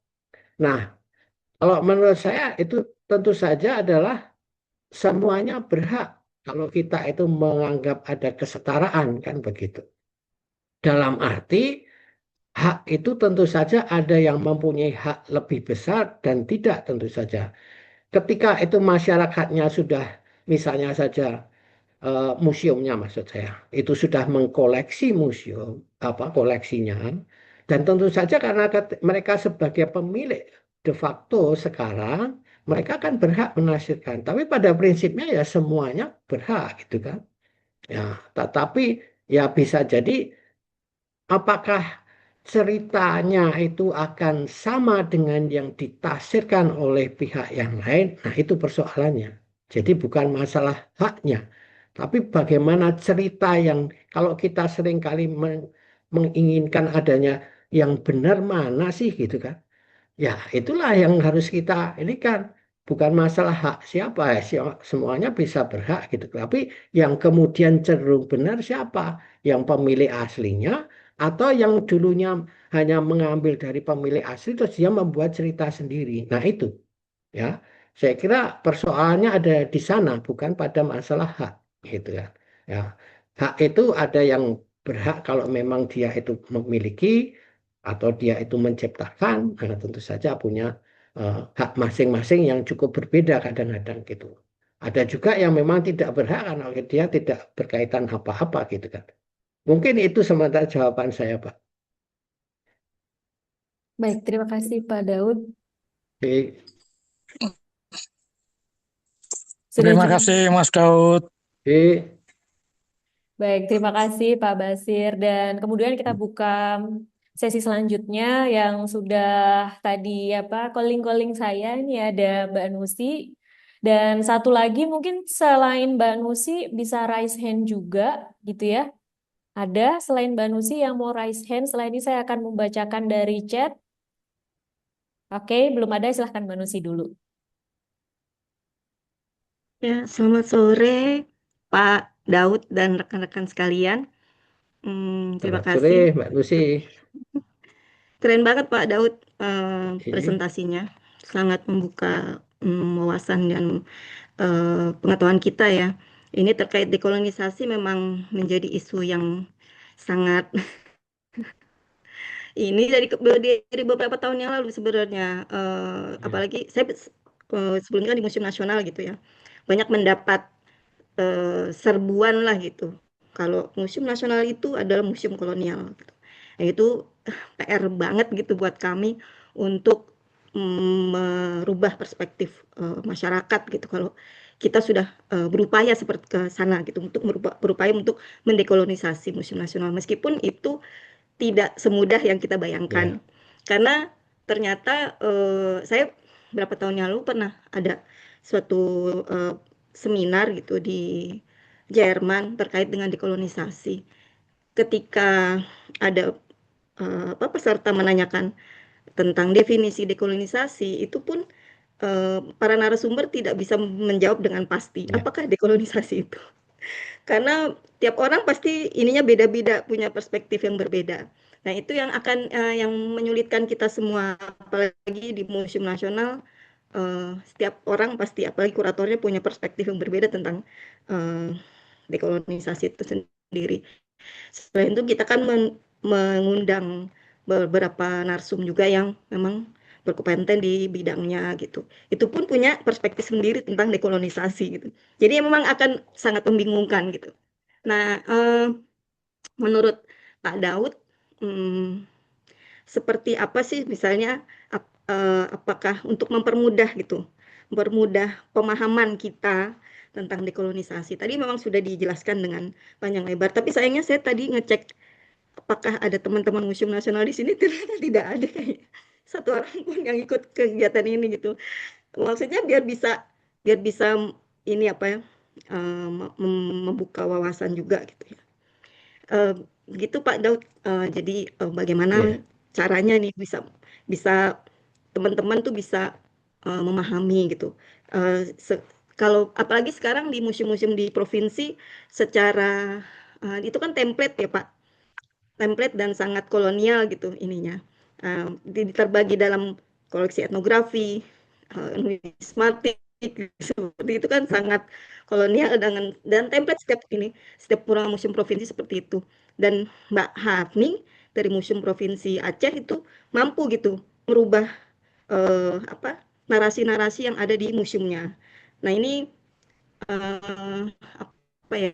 Nah, kalau menurut saya itu tentu saja adalah semuanya berhak kalau kita itu menganggap ada kesetaraan kan begitu. Dalam arti hak itu tentu saja ada yang mempunyai hak lebih besar dan tidak tentu saja. Ketika itu masyarakatnya sudah misalnya saja museumnya maksud saya itu sudah mengkoleksi museum apa koleksinya dan tentu saja karena mereka sebagai pemilik de facto sekarang mereka kan berhak menafsirkan tapi pada prinsipnya ya semuanya berhak gitu kan ya tetapi ya bisa jadi apakah ceritanya itu akan sama dengan yang ditafsirkan oleh pihak yang lain? Nah, itu persoalannya. Jadi bukan masalah haknya, tapi bagaimana cerita yang kalau kita seringkali menginginkan adanya yang benar mana sih gitu kan? Ya, itulah yang harus kita ini kan bukan masalah hak siapa ya, semuanya bisa berhak gitu. Tapi yang kemudian cenderung benar siapa? Yang pemilik aslinya atau yang dulunya hanya mengambil dari pemilik asli terus dia membuat cerita sendiri. Nah, itu ya. Saya kira persoalannya ada di sana bukan pada masalah hak gitu ya. Ya. Hak itu ada yang berhak kalau memang dia itu memiliki atau dia itu menciptakan, nah tentu saja punya hak masing-masing yang cukup berbeda kadang-kadang gitu. Ada juga yang memang tidak berhak karena dia tidak berkaitan apa-apa gitu kan. Mungkin itu sementara jawaban saya, Pak. Baik, terima kasih Pak Daud. Oke. Sudah Terima cukup. kasih Mas Daud. Oke. Baik, terima kasih Pak Basir. Dan kemudian kita buka sesi selanjutnya yang sudah tadi apa calling-calling saya ini ada Mbak Nusi dan satu lagi mungkin selain Mbak Nusi bisa raise hand juga gitu ya. Ada selain Mbak Nusi yang mau raise hand. Setelah ini saya akan membacakan dari chat. Oke, belum ada. Silahkan Mbak Nusi dulu. Ya, selamat sore Pak Daud dan rekan-rekan sekalian. Terima Selamat sore, kasih. Mbak Lucy. Keren banget Pak Daud Oke. presentasinya. Sangat membuka wawasan dan pengetahuan kita ya. Ini terkait dekolonisasi memang menjadi isu yang sangat ini dari beberapa tahun yang lalu sebenarnya. Apalagi saya sebelumnya kan di Museum Nasional gitu ya. Banyak mendapat serbuan lah gitu. Kalau Museum Nasional itu adalah museum kolonial. Gitu. Nah, itu PR banget gitu buat kami untuk merubah perspektif masyarakat gitu. Kalau kita sudah berupaya seperti ke sana gitu untuk berupaya untuk mendekolonisasi Museum Nasional meskipun itu tidak semudah yang kita bayangkan. Ya. Karena ternyata saya berapa tahun yang lalu pernah ada suatu seminar gitu di Jerman terkait dengan dekolonisasi. Ketika ada peserta menanyakan tentang definisi dekolonisasi, itu pun para narasumber tidak bisa menjawab dengan pasti Ya. apakah dekolonisasi itu. Karena tiap orang pasti ininya beda-beda, punya perspektif yang berbeda. Nah, itu yang akan yang menyulitkan kita semua, apalagi di Museum Nasional. Setiap orang pasti, apalagi kuratornya punya perspektif yang berbeda tentang dekolonisasi itu sendiri. Selain itu kita kan mengundang beberapa narsum juga yang memang berkompeten di bidangnya gitu. Itu pun punya perspektif sendiri tentang dekolonisasi gitu. Jadi memang akan sangat membingungkan gitu. Nah, menurut Pak Daud, seperti apa sih misalnya apakah untuk mempermudah gitu, mempermudah pemahaman kita tentang dekolonisasi. Tadi memang sudah dijelaskan dengan panjang lebar, tapi sayangnya saya tadi ngecek apakah ada teman-teman Museum Nasional di sini, ternyata tidak ada satu orang pun yang ikut kegiatan ini gitu. Maksudnya biar bisa ini apa ya, membuka wawasan juga gitu ya. Gitu Pak Daud. Jadi bagaimana Ya. caranya nih bisa teman-teman tuh bisa memahami gitu. Kalau apalagi sekarang di museum-museum di provinsi secara itu kan template ya Pak, template dan sangat kolonial gitu ininya. Terbagi dalam koleksi etnografi, numismatik, seperti itu kan sangat kolonial dan template setiap museum provinsi seperti itu. Dan Mbak Hafning dari Museum Provinsi Aceh itu mampu gitu merubah apa narasi-narasi yang ada di museumnya. Nah ini apa ya?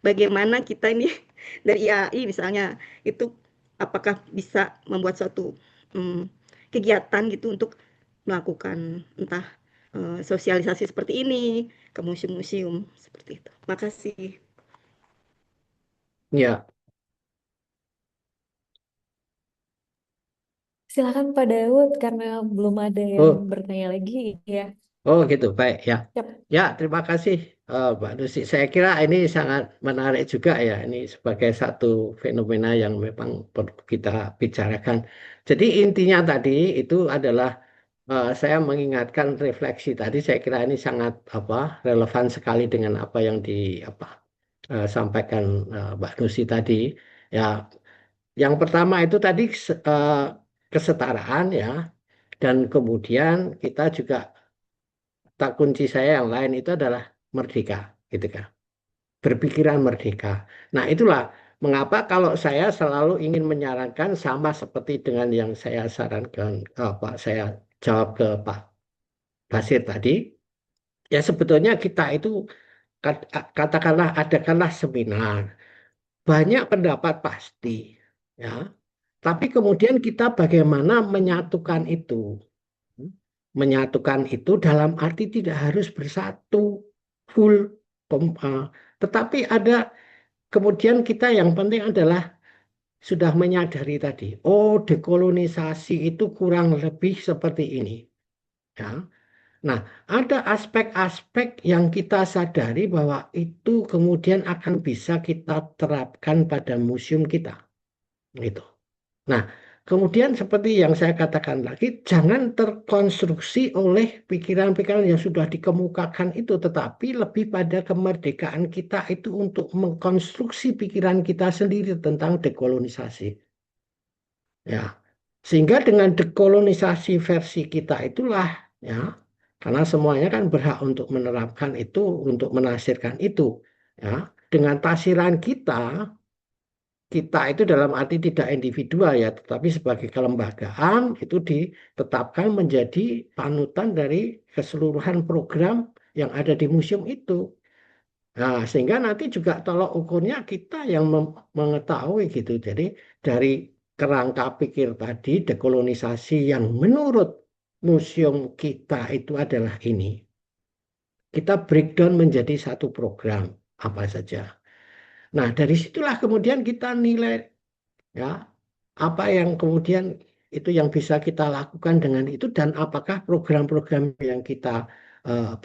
Bagaimana kita ini dari IAI misalnya itu apakah bisa membuat suatu kegiatan gitu untuk melakukan entah sosialisasi seperti ini ke museum-museum seperti itu. Makasih. Ya, Silakan Pak Daud karena belum ada yang oh, bertanya lagi ya. oh gitu, baik ya. Yap. Ya, terima kasih Mbak Lucy. Saya kira ini sangat menarik juga ya, ini sebagai satu fenomena yang memang perlu kita bicarakan. Jadi intinya tadi itu adalah saya mengingatkan refleksi tadi. Saya kira ini sangat relevan sekali dengan apa yang sampaikan Mbak Lucy tadi. Ya, yang pertama itu tadi kesetaraan ya, dan kemudian kita juga tak kunci saya yang lain itu adalah merdeka, gitu kan. Berpikiran merdeka. Nah, itulah mengapa kalau saya selalu ingin menyarankan sama seperti dengan yang saya sarankan, saya jawab ke Pak Basir tadi, ya sebetulnya kita itu katakanlah adakanlah seminar, banyak pendapat pasti, ya. Tapi kemudian kita bagaimana menyatukan itu, dalam arti tidak harus bersatu full, tetapi ada kemudian kita yang penting adalah sudah menyadari tadi, oh dekolonisasi itu kurang lebih seperti ini, ya. Nah, ada aspek-aspek yang kita sadari bahwa itu kemudian akan bisa kita terapkan pada museum kita, gitu. Nah, kemudian seperti yang saya katakan lagi, jangan terkonstruksi oleh pikiran-pikiran yang sudah dikemukakan itu, tetapi lebih pada kemerdekaan kita itu untuk mengkonstruksi pikiran kita sendiri tentang dekolonisasi. Ya, sehingga dengan dekolonisasi versi kita itulah, ya, karena semuanya kan berhak untuk menerapkan itu, untuk menafsirkan itu, ya, dengan tafsiran kita itu dalam arti tidak individual ya, tetapi sebagai kelembagaan itu ditetapkan menjadi panutan dari keseluruhan program yang ada di museum itu. Nah, sehingga nanti juga tolok ukurnya kita yang mengetahui gitu. Jadi dari kerangka pikir tadi, dekolonisasi yang menurut museum kita itu adalah ini. Kita breakdown menjadi satu program apa saja. Nah, dari situlah kemudian kita nilai ya apa yang kemudian itu yang bisa kita lakukan dengan itu dan apakah program-program yang kita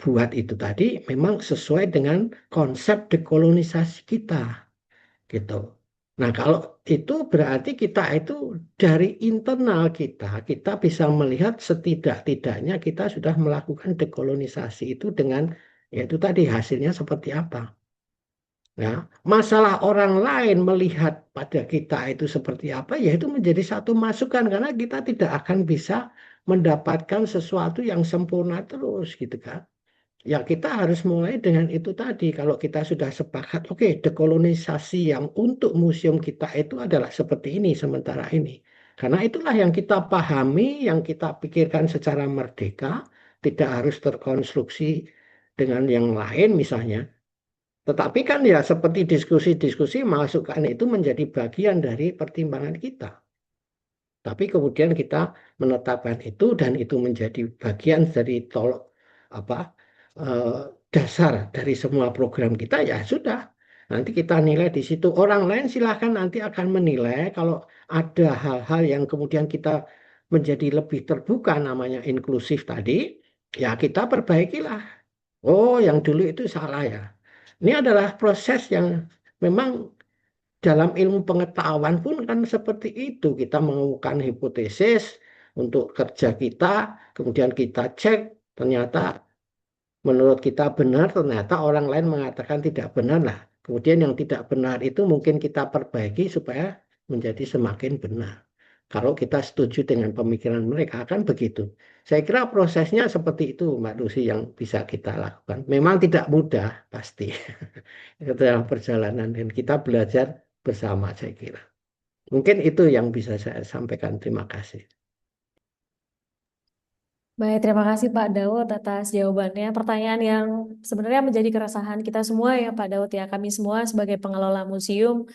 buat itu tadi memang sesuai dengan konsep dekolonisasi kita gitu. Nah, kalau itu berarti kita itu dari internal kita bisa melihat setidak-tidaknya kita sudah melakukan dekolonisasi itu dengan yaitu tadi hasilnya seperti apa. Ya, masalah orang lain melihat pada kita itu seperti apa, ya itu menjadi satu masukan karena kita tidak akan bisa mendapatkan sesuatu yang sempurna terus gitu kan. Ya kita harus mulai dengan itu tadi. Kalau kita sudah sepakat, oke, dekolonisasi yang untuk museum kita itu adalah seperti ini sementara ini. Karena itulah yang kita pahami, yang kita pikirkan secara merdeka, tidak harus terkonstruksi dengan yang lain misalnya. Tetapi kan ya seperti diskusi-diskusi masukan itu menjadi bagian dari pertimbangan kita. Tapi kemudian kita menetapkan itu dan itu menjadi bagian dari apa eh, dasar dari semua program kita ya sudah. Nanti kita nilai di situ. Orang lain silahkan nanti akan menilai kalau ada hal-hal yang kemudian kita menjadi lebih terbuka namanya inklusif tadi, ya kita perbaikilah. Oh, yang dulu itu salah ya. Ini adalah proses yang memang dalam ilmu pengetahuan pun kan seperti itu. Kita mengemukakan hipotesis untuk kerja kita, kemudian kita cek, ternyata menurut kita benar, ternyata orang lain mengatakan tidak benar. Nah, kemudian yang tidak benar itu mungkin kita perbaiki supaya menjadi semakin benar. kalau kita setuju dengan pemikiran mereka, kan begitu. Saya kira prosesnya seperti itu, Mbak Lucy, yang bisa kita lakukan. Memang tidak mudah, pasti. Itu dalam perjalanan, dan kita belajar bersama, saya kira. Mungkin itu yang bisa saya sampaikan. Terima kasih. Baik, terima kasih Pak Daud atas jawabannya. Pertanyaan yang sebenarnya menjadi keresahan kita semua ya Pak Daud ya. Kami semua sebagai pengelola museum,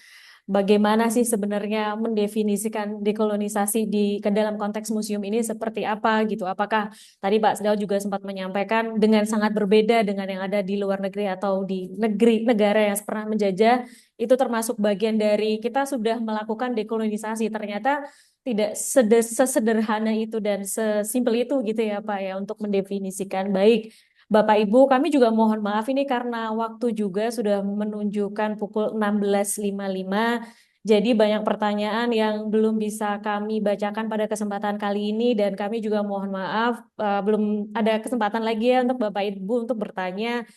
bagaimana sih sebenarnya mendefinisikan dekolonisasi ke dalam konteks museum ini seperti apa gitu? Apakah tadi Pak Daud juga sempat menyampaikan dengan sangat berbeda dengan yang ada di luar negeri atau di negara yang pernah menjajah, itu termasuk bagian dari kita sudah melakukan dekolonisasi. Ternyata tidak sesederhana itu dan sesimpel itu gitu ya Pak ya untuk mendefinisikan. Baik, Bapak Ibu, kami juga mohon maaf ini karena waktu juga sudah menunjukkan pukul 16.55. Jadi banyak pertanyaan yang belum bisa kami bacakan pada kesempatan kali ini dan kami juga mohon maaf belum ada kesempatan lagi ya untuk Bapak Ibu untuk bertanya.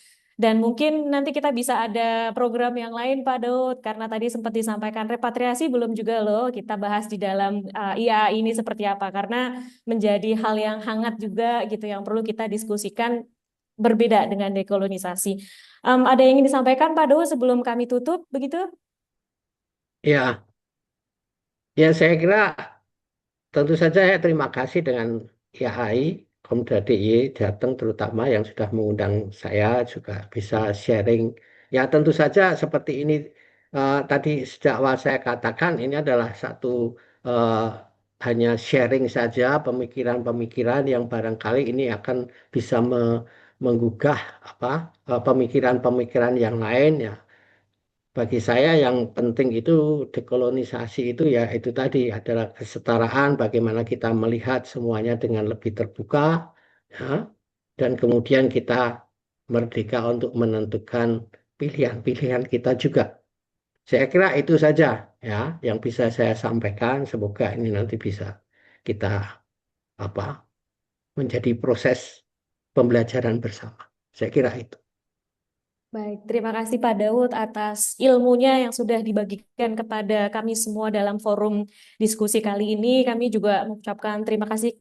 Dan mungkin nanti kita bisa ada program yang lain Pak Daud, karena tadi sempat disampaikan repatriasi belum juga loh kita bahas di dalam IA ini seperti apa, karena menjadi hal yang hangat juga gitu yang perlu kita diskusikan berbeda dengan dekolonisasi. Ada yang ingin disampaikan Pak Daud sebelum kami tutup begitu? Ya, ya saya kira tentu saja saya terima kasih dengan IAI, Komda DIY Jateng terutama yang sudah mengundang saya juga bisa sharing. Ya tentu saja seperti ini tadi sejak awal saya katakan ini adalah satu eh, hanya sharing saja pemikiran-pemikiran yang barangkali ini akan bisa menggugah apa pemikiran-pemikiran yang lain ya. Bagi saya yang penting itu dekolonisasi itu ya itu tadi adalah kesetaraan, bagaimana kita melihat semuanya dengan lebih terbuka, ya, dan kemudian kita merdeka untuk menentukan pilihan-pilihan kita juga. Saya kira itu saja ya yang bisa saya sampaikan. Semoga ini nanti bisa kita apa menjadi proses pembelajaran bersama. Saya kira itu. Baik, terima kasih Pak Daud atas ilmunya yang sudah dibagikan kepada kami semua dalam forum diskusi kali ini. Kami juga mengucapkan terima kasih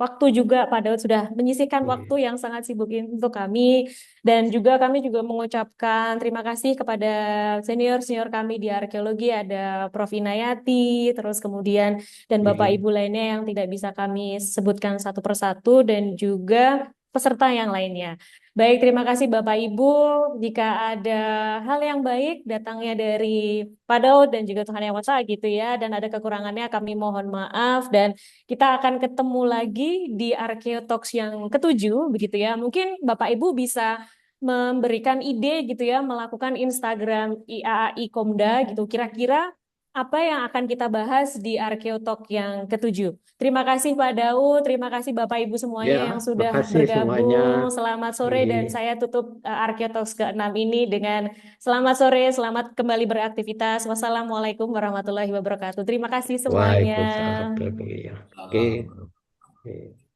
waktu juga Pak Daud sudah menyisihkan waktu yang sangat sibuk ini untuk kami. Dan juga kami juga mengucapkan terima kasih kepada senior-senior kami di arkeologi, ada Prof. Inayati, terus kemudian dan Bapak Ibu lainnya yang tidak bisa kami sebutkan satu persatu, dan juga peserta yang lainnya. Baik, terima kasih Bapak Ibu. Jika ada hal yang baik datangnya dari Pak Daud dan juga Tuhan Yang Maha Esa gitu ya, dan ada kekurangannya kami mohon maaf, dan kita akan ketemu lagi di Arkeotalks yang ketujuh begitu ya. Mungkin Bapak Ibu bisa memberikan ide gitu ya, melakukan Instagram IAAI Komda gitu. Kira-kira apa yang akan kita bahas di Arkeotalk yang ketujuh. Terima kasih Pak Daud, terima kasih Bapak Ibu semuanya Ya, yang sudah makasih semuanya. bergabung. Selamat sore, dan saya tutup Arkeotalks ke-6 ini dengan selamat sore, selamat kembali beraktivitas. Wassalamualaikum warahmatullahi wabarakatuh. Terima kasih semuanya. Waalaikumsalam warahmatullahi wabarakatuh. Oke. Oke.